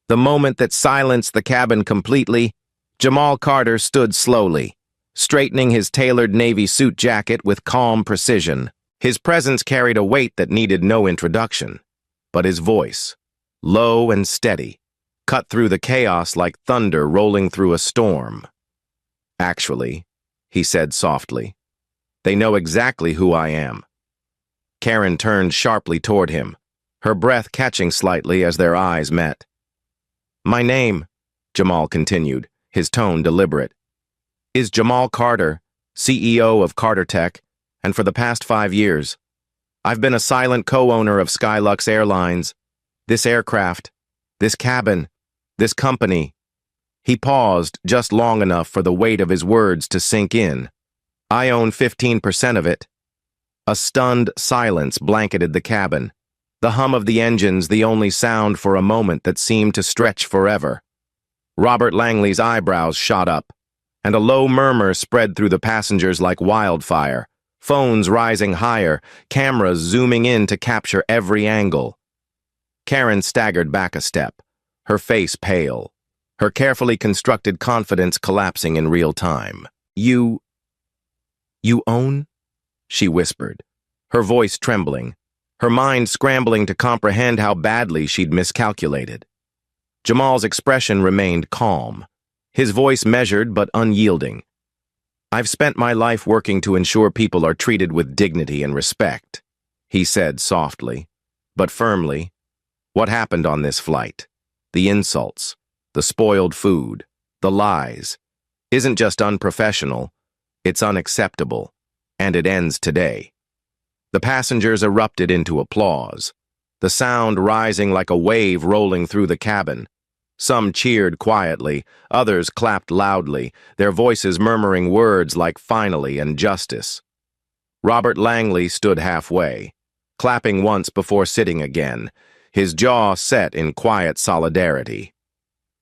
The moment that silenced the cabin completely, Jamal Carter stood slowly, straightening his tailored Navy suit jacket with calm precision. His presence carried a weight that needed no introduction, but his voice, low and steady, cut through the chaos like thunder rolling through a storm. "Actually," he said softly, "they know exactly who I am." Karen turned sharply toward him, her breath catching slightly as their eyes met. "My name," Jamal continued, his tone deliberate, "is Jamal Carter, CEO of Carter Tech, and for the past 5 years, I've been a silent co-owner of Skylux Airlines, this aircraft, this cabin, this company." He paused just long enough for the weight of his words to sink in. "I own 15% of it." A stunned silence blanketed the cabin, the hum of the engines the only sound for a moment that seemed to stretch forever. Robert Langley's eyebrows shot up, and a low murmur spread through the passengers like wildfire, phones rising higher, cameras zooming in to capture every angle. Karen staggered back a step, her face pale, her carefully constructed confidence collapsing in real time. You own?" she whispered, her voice trembling, her mind scrambling to comprehend how badly she'd miscalculated. Jamal's expression remained calm, his voice measured but unyielding. "I've spent my life working to ensure people are treated with dignity and respect," he said softly, but firmly. "What happened on this flight, the insults, the spoiled food, the lies, isn't just unprofessional, it's unacceptable, and it ends today." The passengers erupted into applause, the sound rising like a wave rolling through the cabin. Some cheered quietly, others clapped loudly, their voices murmuring words like "finally" and "justice." Robert Langley stood halfway, clapping once before sitting again, his jaw set in quiet solidarity.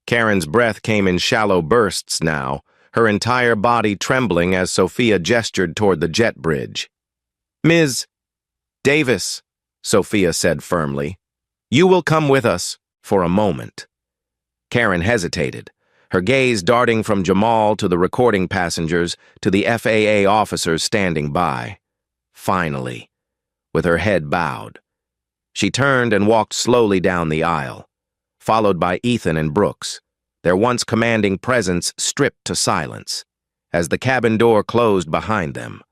Karen's breath came in shallow bursts now, her entire body trembling as Sophia gestured toward the jet bridge. "Ms. Davis," Sophia said firmly, "you will come with us for a moment." Karen hesitated, her gaze darting from Jamal to the recording passengers to the FAA officers standing by. Finally, with her head bowed, she turned and walked slowly down the aisle, followed by Ethan and Brooks, their once commanding presence stripped to silence. As the cabin door closed behind them,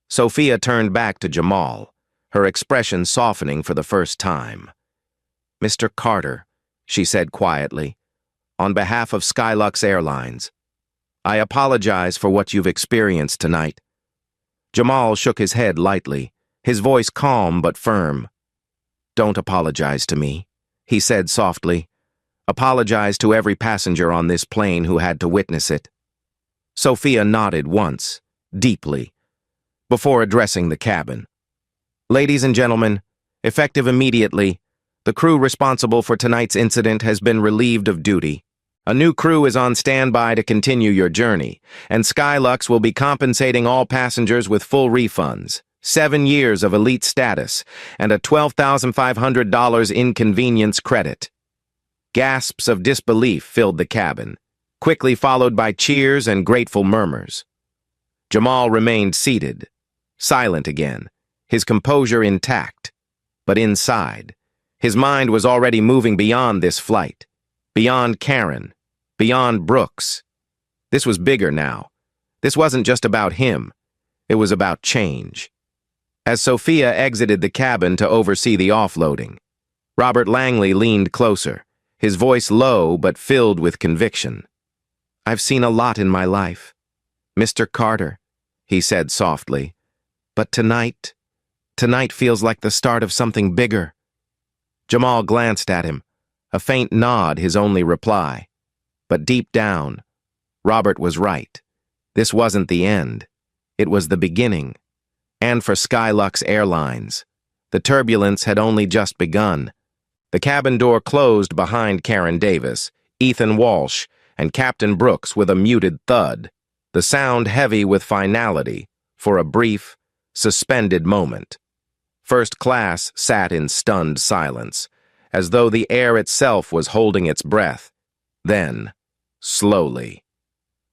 Sophia turned back to Jamal, her expression softening for the first time. "Mr. Carter," she said quietly, "on behalf of Skylux Airlines, I apologize for what you've experienced tonight." Jamal shook his head lightly, his voice calm but firm. "Don't apologize to me," he said softly. "Apologize to every passenger on this plane who had to witness it." Sophia nodded once, deeply, before addressing the cabin. "Ladies and gentlemen, effective immediately, the crew responsible for tonight's incident has been relieved of duty. A new crew is on standby to continue your journey, and Skylux will be compensating all passengers with full refunds, 7 years of elite status, and a $12,500 inconvenience credit." Gasps of disbelief filled the cabin, quickly followed by cheers and grateful murmurs. Jamal remained seated, silent again, his composure intact, but inside, his mind was already moving beyond this flight, beyond Karen, beyond Brooks. This was bigger now. This wasn't just about him. It was about change. As Sophia exited the cabin to oversee the offloading, Robert Langley leaned closer, his voice low but filled with conviction. "I've seen a lot in my life, Mr. Carter," he said softly, "but tonight feels like the start of something bigger." Jamal glanced at him, a faint nod his only reply. But deep down, Robert was right. This wasn't the end. It was the beginning. And for Skylux Airlines, the turbulence had only just begun. The cabin door closed behind Karen Davis, Ethan Walsh, and Captain Brooks with a muted thud, the sound heavy with finality, for a brief, suspended moment. First class sat in stunned silence, as though the air itself was holding its breath. Then, slowly,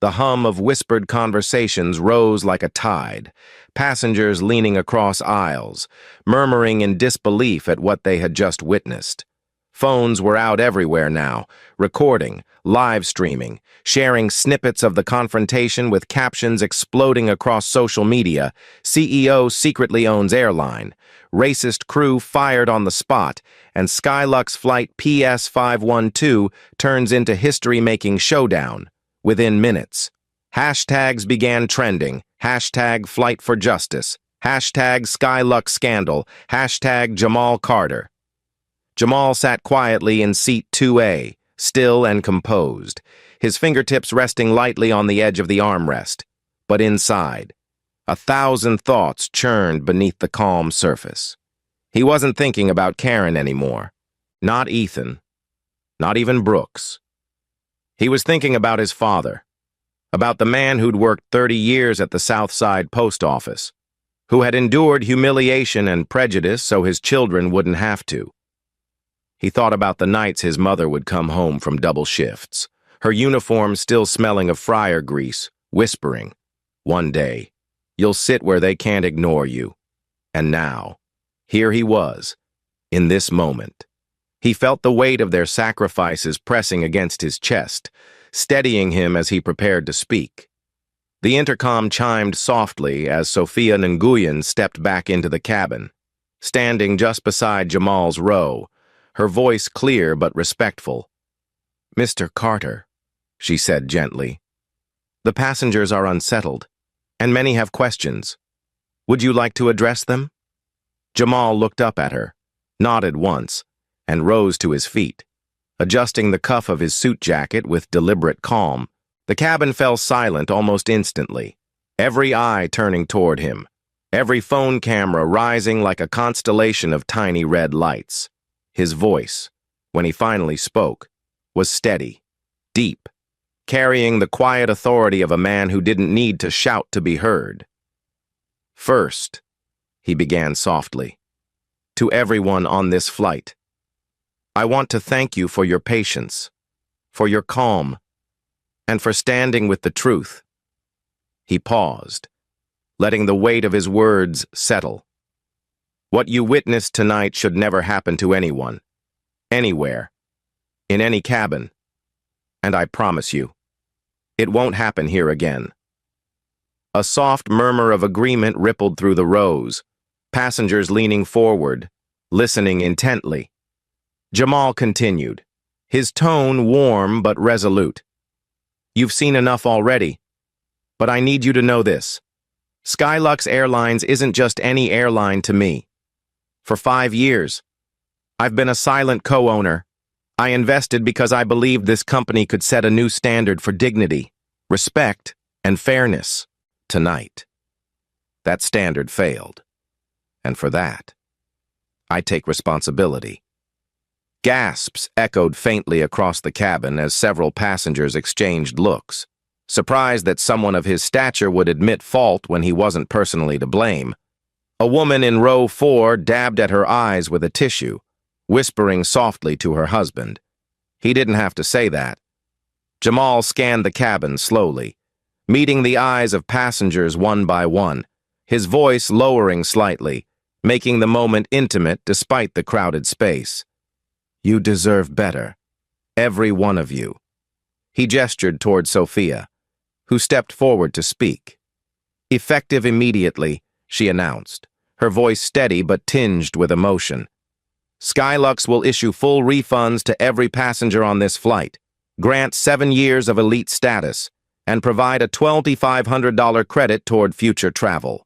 the hum of whispered conversations rose like a tide, passengers leaning across aisles, murmuring in disbelief at what they had just witnessed. Phones were out everywhere now, recording, live streaming, sharing snippets of the confrontation with captions exploding across social media. CEO secretly owns airline. Racist crew fired on the spot, and Skylux flight PS512 turns into history-making showdown. Within minutes, hashtags began trending. Hashtag Flight for Justice. Hashtag Skylux Scandal. Hashtag Jamal Carter. Jamal sat quietly in seat 2A, still and composed, his fingertips resting lightly on the edge of the armrest. But inside, 1,000 thoughts churned beneath the calm surface. He wasn't thinking about Karen anymore. Not Ethan. Not even Brooks. He was thinking about his father, about the man who'd worked 30 years at the South Side Post Office, who had endured humiliation and prejudice so his children wouldn't have to. He thought about the nights his mother would come home from double shifts, her uniform still smelling of fryer grease, whispering, "One day, you'll sit where they can't ignore you." And now, here he was, in this moment. He felt the weight of their sacrifices pressing against his chest, steadying him as he prepared to speak. The intercom chimed softly as Sophia Nguyen stepped back into the cabin, standing just beside Jamal's row, her voice clear but respectful. "Mr. Carter," she said gently, "the passengers are unsettled, and many have questions. Would you like to address them?" Jamal looked up at her, nodded once, and rose to his feet, adjusting the cuff of his suit jacket with deliberate calm. The cabin fell silent almost instantly, every eye turning toward him, every phone camera rising like a constellation of tiny red lights. His voice, when he finally spoke, was steady, deep, carrying the quiet authority of a man who didn't need to shout to be heard. "First," he began softly, "to everyone on this flight, I want to thank you for your patience, for your calm, and for standing with the truth." He paused, letting the weight of his words settle. "What you witnessed tonight should never happen to anyone, anywhere, in any cabin, and I promise you, it won't happen here again." A soft murmur of agreement rippled through the rows, passengers leaning forward, listening intently. Jamal continued, his tone warm but resolute. "You've seen enough already, but I need you to know this. Skylux Airlines isn't just any airline to me. For 5 years, I've been a silent co-owner. I invested because I believed this company could set a new standard for dignity, respect, and fairness. Tonight, that standard failed. And for that, I take responsibility." Gasps echoed faintly across the cabin as several passengers exchanged looks, surprised that someone of his stature would admit fault when he wasn't personally to blame. A woman in row 4 dabbed at her eyes with a tissue, whispering softly to her husband. He didn't have to say that. Jamal scanned the cabin slowly, meeting the eyes of passengers one by one, his voice lowering slightly, making the moment intimate despite the crowded space. "You deserve better, every one of you." He gestured toward Sophia, who stepped forward to speak. "Effective immediately," she announced, her voice steady but tinged with emotion. "Skylux will issue full refunds to every passenger on this flight, grant 7 years of elite status, and provide a $2,500 credit toward future travel."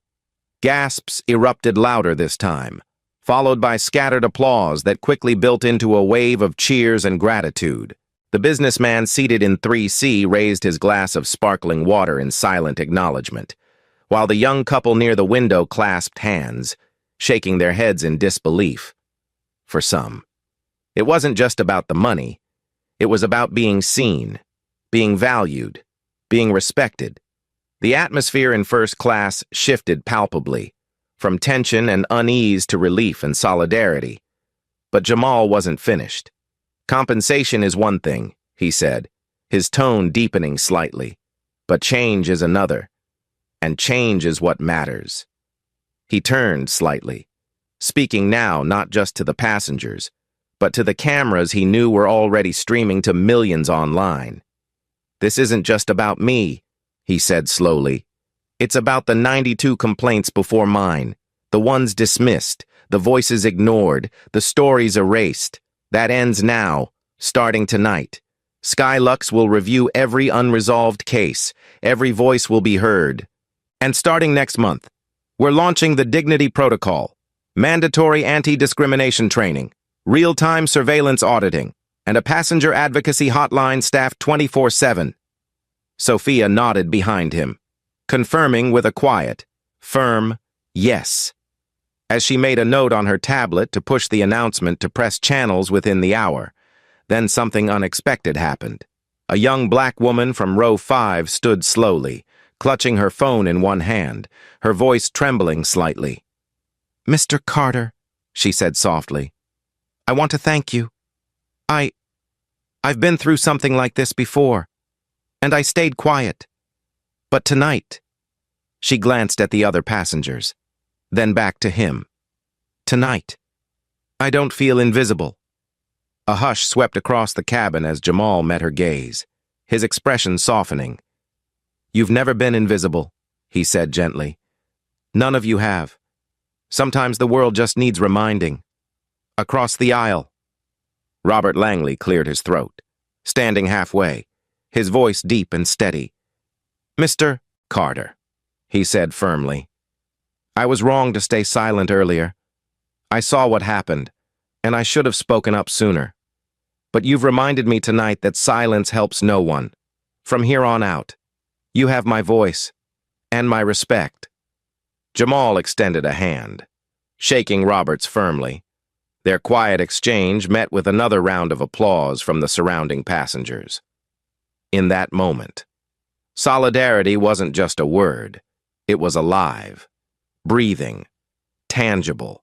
Gasps erupted louder this time, followed by scattered applause that quickly built into a wave of cheers and gratitude. The businessman seated in 3C raised his glass of sparkling water in silent acknowledgement, while the young couple near the window clasped hands, shaking their heads in disbelief. For some, it wasn't just about the money. It was about being seen, being valued, being respected. The atmosphere in first class shifted palpably, from tension and unease to relief and solidarity. But Jamal wasn't finished. Compensation is one thing, he said, his tone deepening slightly. But change is another, and change is what matters. He turned slightly, speaking now not just to the passengers, but to the cameras he knew were already streaming to millions online. This isn't just about me, he said slowly. It's about the 92 complaints before mine, the ones dismissed, the voices ignored, the stories erased. That ends now, starting tonight. Skylux will review every unresolved case. Every voice will be heard. And starting next month, we're launching the Dignity Protocol, mandatory anti-discrimination training, real-time surveillance auditing, and a passenger advocacy hotline staffed 24/7. Sophia nodded behind him, confirming with a quiet, firm yes. As she made a note on her tablet to push the announcement to press channels within the hour, then something unexpected happened. A young black woman from row 5 stood slowly, clutching her phone in one hand, her voice trembling slightly. "Mr. Carter," she said softly, "I want to thank you. I've been through something like this before, and I stayed quiet. But tonight," she glanced at the other passengers, then back to him. "Tonight, I don't feel invisible." A hush swept across the cabin as Jamal met her gaze, his expression softening. "You've never been invisible," he said gently. "None of you have. Sometimes the world just needs reminding." Across the aisle, Robert Langley cleared his throat, standing halfway, his voice deep and steady. "Mr. Carter," he said firmly, "I was wrong to stay silent earlier. I saw what happened, and I should have spoken up sooner. But you've reminded me tonight that silence helps no one. From here on out, you have my voice and my respect." Jamal extended a hand, shaking Robert's firmly. Their quiet exchange met with another round of applause from the surrounding passengers. In that moment, solidarity wasn't just a word. It was alive, breathing, tangible.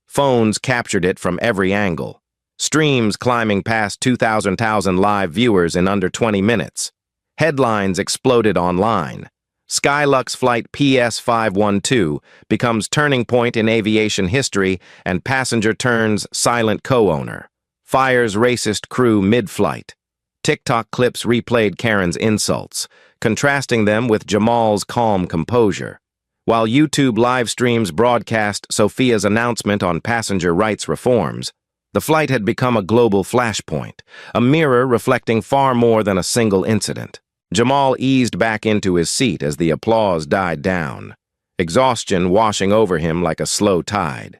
Phones captured it from every angle, streams climbing past 2,000 live viewers in under 20 minutes. Headlines exploded online. Skylux Flight PS512 becomes turning point in aviation history and passenger turns silent co-owner. Fires racist crew mid-flight. TikTok clips replayed Karen's insults, contrasting them with Jamal's calm composure, while YouTube live streams broadcast Sophia's announcement on passenger rights reforms. The flight had become a global flashpoint, a mirror reflecting far more than a single incident. Jamal eased back into his seat as the applause died down, exhaustion washing over him like a slow tide.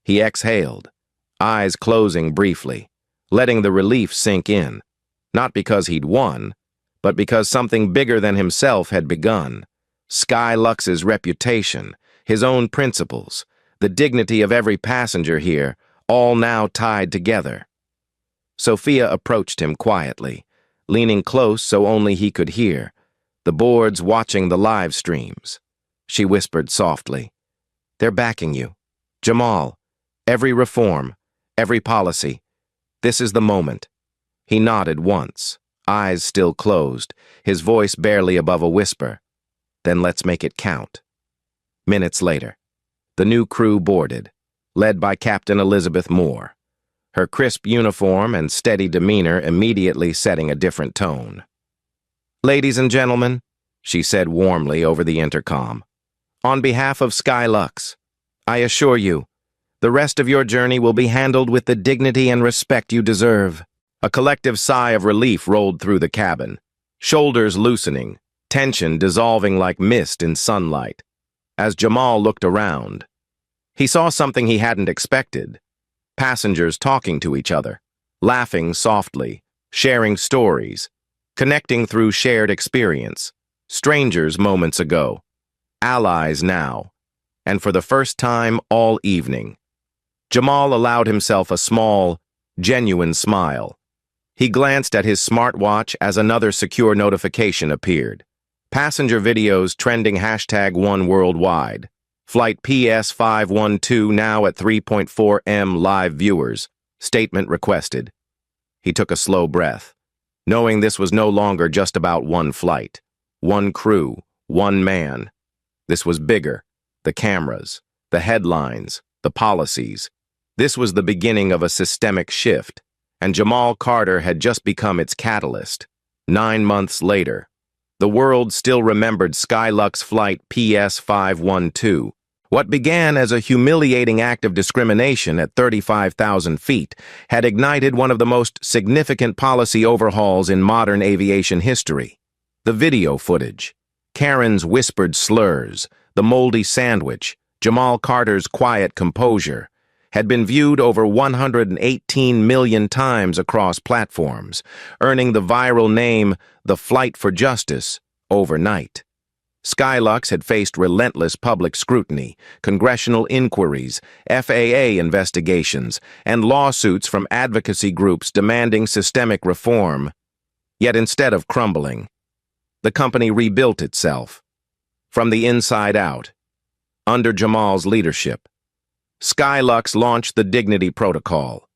He exhaled, eyes closing briefly, letting the relief sink in, not because he'd won, but because something bigger than himself had begun. Skylux's reputation, his own principles, the dignity of every passenger here, all now tied together. Sophia approached him quietly, leaning close so only he could hear, the boards watching the live streams. She whispered softly, "They're backing you. Jamal, every reform, every policy. This is the moment." He nodded once, eyes still closed, his voice barely above a whisper. "Then let's make it count." Minutes later, the new crew boarded, led by Captain Elizabeth Moore, her crisp uniform and steady demeanor immediately setting a different tone. "Ladies and gentlemen," she said warmly over the intercom, "on behalf of Skylux, I assure you, the rest of your journey will be handled with the dignity and respect you deserve." A collective sigh of relief rolled through the cabin, shoulders loosening, tension dissolving like mist in sunlight. As Jamal looked around, he saw something he hadn't expected. Passengers talking to each other, laughing softly, sharing stories, connecting through shared experience. Strangers moments ago, allies now, and for the first time all evening. Jamal allowed himself a small, genuine smile. He glanced at his smartwatch as another secure notification appeared. Passenger videos trending #1 worldwide. Flight PS512 now at 3.4 M live viewers. Statement requested. He took a slow breath, knowing this was no longer just about one flight, one crew, one man. This was bigger. The cameras, the headlines, the policies. This was the beginning of a systemic shift, and Jamal Carter had just become its catalyst. 9 months later, the world still remembered Skyluxx Flight PS512. What began as a humiliating act of discrimination at 35,000 feet had ignited one of the most significant policy overhauls in modern aviation history. The video footage, Karen's whispered slurs, the moldy sandwich, Jamal Carter's quiet composure, had been viewed over 118 million times across platforms, earning the viral name The Flight for Justice overnight. Skyluxx had faced relentless public scrutiny, congressional inquiries, FAA investigations, and lawsuits from advocacy groups demanding systemic reform. Yet instead of crumbling, the company rebuilt itself. From the inside out, under Jamal's leadership, Skyluxx launched the Dignity Protocol,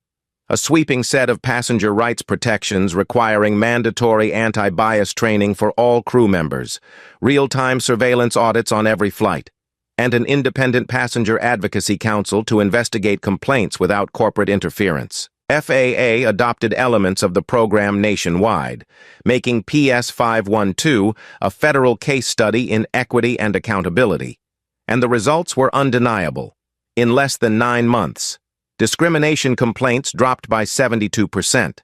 a sweeping set of passenger rights protections requiring mandatory anti-bias training for all crew members, real-time surveillance audits on every flight, and an independent passenger advocacy council to investigate complaints without corporate interference. FAA adopted elements of the program nationwide, making PS512 a federal case study in equity and accountability. And the results were undeniable. In less than 9 months, discrimination complaints dropped by 72%,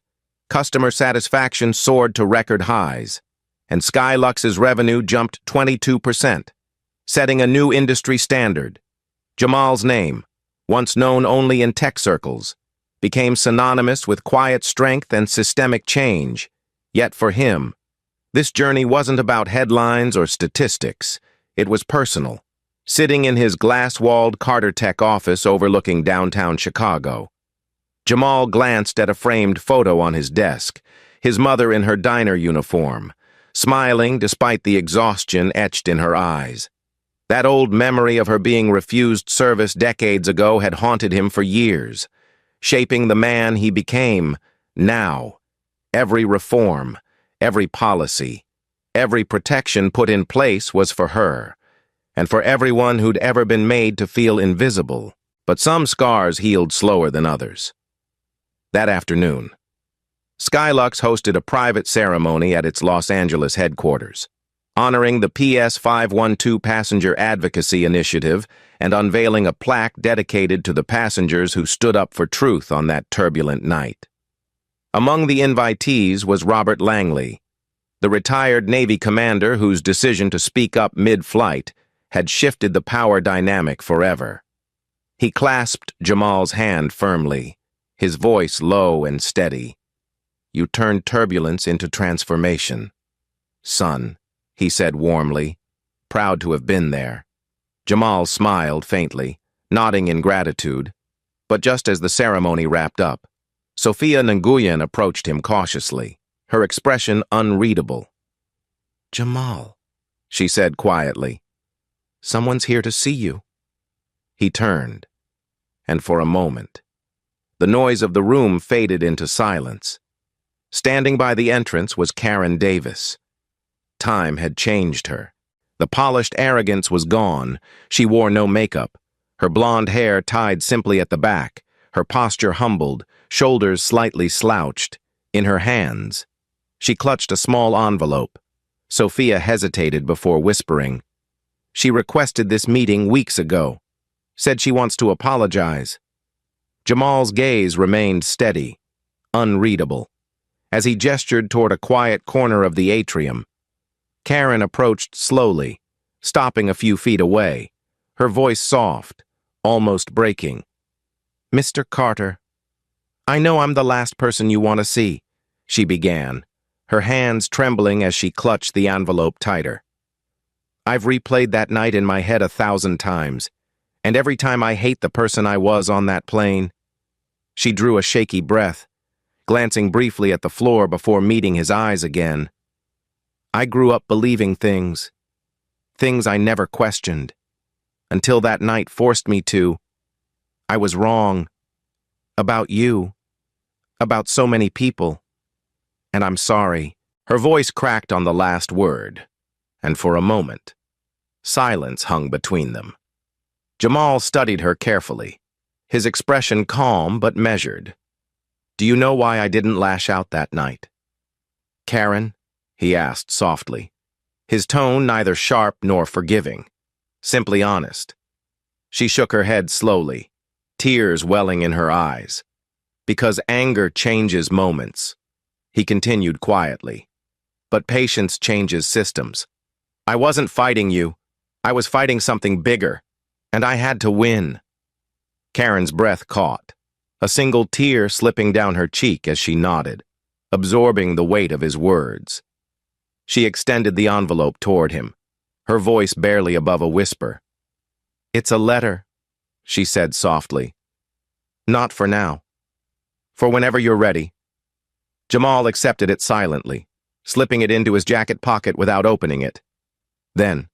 customer satisfaction soared to record highs, and Skyluxx's revenue jumped 22%, setting a new industry standard. Jamal's name, once known only in tech circles, became synonymous with quiet strength and systemic change. Yet for him, this journey wasn't about headlines or statistics. It was personal. Sitting in his glass-walled Carter Tech office overlooking downtown Chicago, Jamal glanced at a framed photo on his desk, his mother in her diner uniform, smiling despite the exhaustion etched in her eyes. That old memory of her being refused service decades ago had haunted him for years, shaping the man he became now. Every reform, every policy, every protection put in place was for her, and for everyone who'd ever been made to feel invisible. But some scars healed slower than others. That afternoon, Skyluxx hosted a private ceremony at its Los Angeles headquarters, honoring the PS512 Passenger Advocacy Initiative and unveiling a plaque dedicated to the passengers who stood up for truth on that turbulent night. Among the invitees was Robert Langley, the retired Navy commander whose decision to speak up mid-flight had shifted the power dynamic forever. He clasped Jamal's hand firmly, his voice low and steady. "You turned turbulence into transformation. Son," he said warmly, proud to have been there. Jamal smiled faintly, nodding in gratitude. But just as the ceremony wrapped up, Sophia Nguyen approached him cautiously, her expression unreadable. "Jamal," she said quietly, "someone's here to see you." He turned, and for a moment, the noise of the room faded into silence. Standing by the entrance was Karen Davis. Time had changed her. The polished arrogance was gone. She wore no makeup, her blonde hair tied simply at the back, her posture humbled, shoulders slightly slouched. In her hands, she clutched a small envelope. Sophia hesitated before whispering, "She requested this meeting weeks ago. Said she wants to apologize." Jamal's gaze remained steady, unreadable, as he gestured toward a quiet corner of the atrium. Karen approached slowly, stopping a few feet away, her voice soft, almost breaking. "Mr. Carter, I know I'm the last person you want to see," she began, her hands trembling as she clutched the envelope tighter. "I've replayed that night in my head 1,000 times, and every time I hate the person I was on that plane." She drew a shaky breath, glancing briefly at the floor before meeting his eyes again. I grew up believing things I never questioned, until that night forced me to. I was wrong. About you. About so many people. And I'm sorry. Her voice cracked on the last word, and for a moment, silence hung between them. Jamal studied her carefully, his expression calm but measured. Do you know why I didn't lash out that night? Karen? He asked softly, his tone neither sharp nor forgiving, simply honest. She shook her head slowly, tears welling in her eyes. Because anger changes moments, he continued quietly. But patience changes systems. I wasn't fighting you. I was fighting something bigger, and I had to win. Karen's breath caught, a single tear slipping down her cheek as she nodded, absorbing the weight of his words. She extended the envelope toward him, her voice barely above a whisper. It's a letter, she said softly. Not for now. For whenever you're ready. Jamal accepted it silently, slipping it into his jacket pocket without opening it. Then,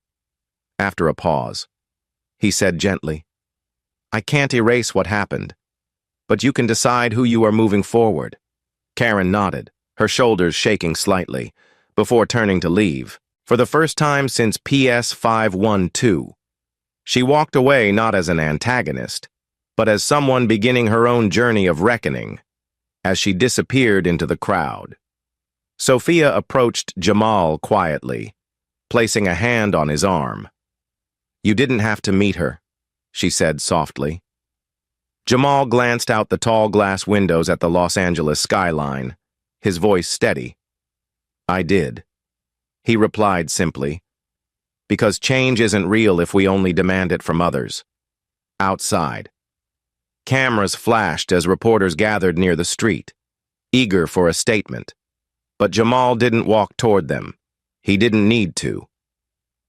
after a pause, he said gently, I can't erase what happened, but you can decide who you are moving forward. Karen nodded, her shoulders shaking slightly, before turning to leave. For the first time since PS 512, she walked away not as an antagonist, but as someone beginning her own journey of reckoning, as she disappeared into the crowd. Sophia approached Jamal quietly, placing a hand on his arm. You didn't have to meet her, she said softly. Jamal glanced out the tall glass windows at the Los Angeles skyline, his voice steady. I did, he replied simply, because change isn't real if we only demand it from others. Outside, cameras flashed as reporters gathered near the street, eager for a statement. But Jamal didn't walk toward them. He didn't need to.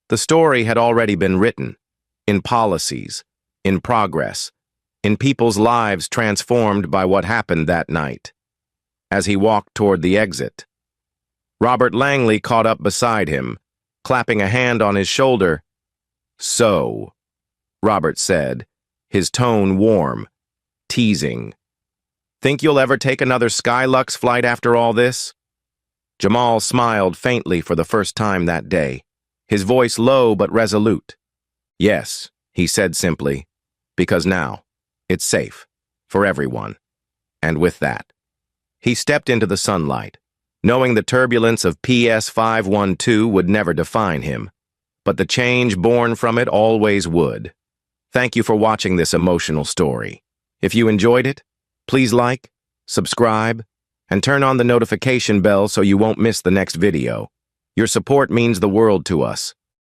The story had already been written, in policies, in progress, in people's lives transformed by what happened that night. As he walked toward the exit, Robert Langley caught up beside him, clapping a hand on his shoulder. So, Robert said, his tone warm, teasing. Think you'll ever take another Skylux flight after all this? Jamal smiled faintly for the first time that day, his voice low but resolute. Yes, he said simply, because now, it's safe, for everyone. And with that, he stepped into the sunlight, knowing the turbulence of PS 512 would never define him, but the change born from it always would. Thank you for watching this emotional story. If you enjoyed it, please like, subscribe, and turn on the notification bell so you won't miss the next video. Your support means the world to us.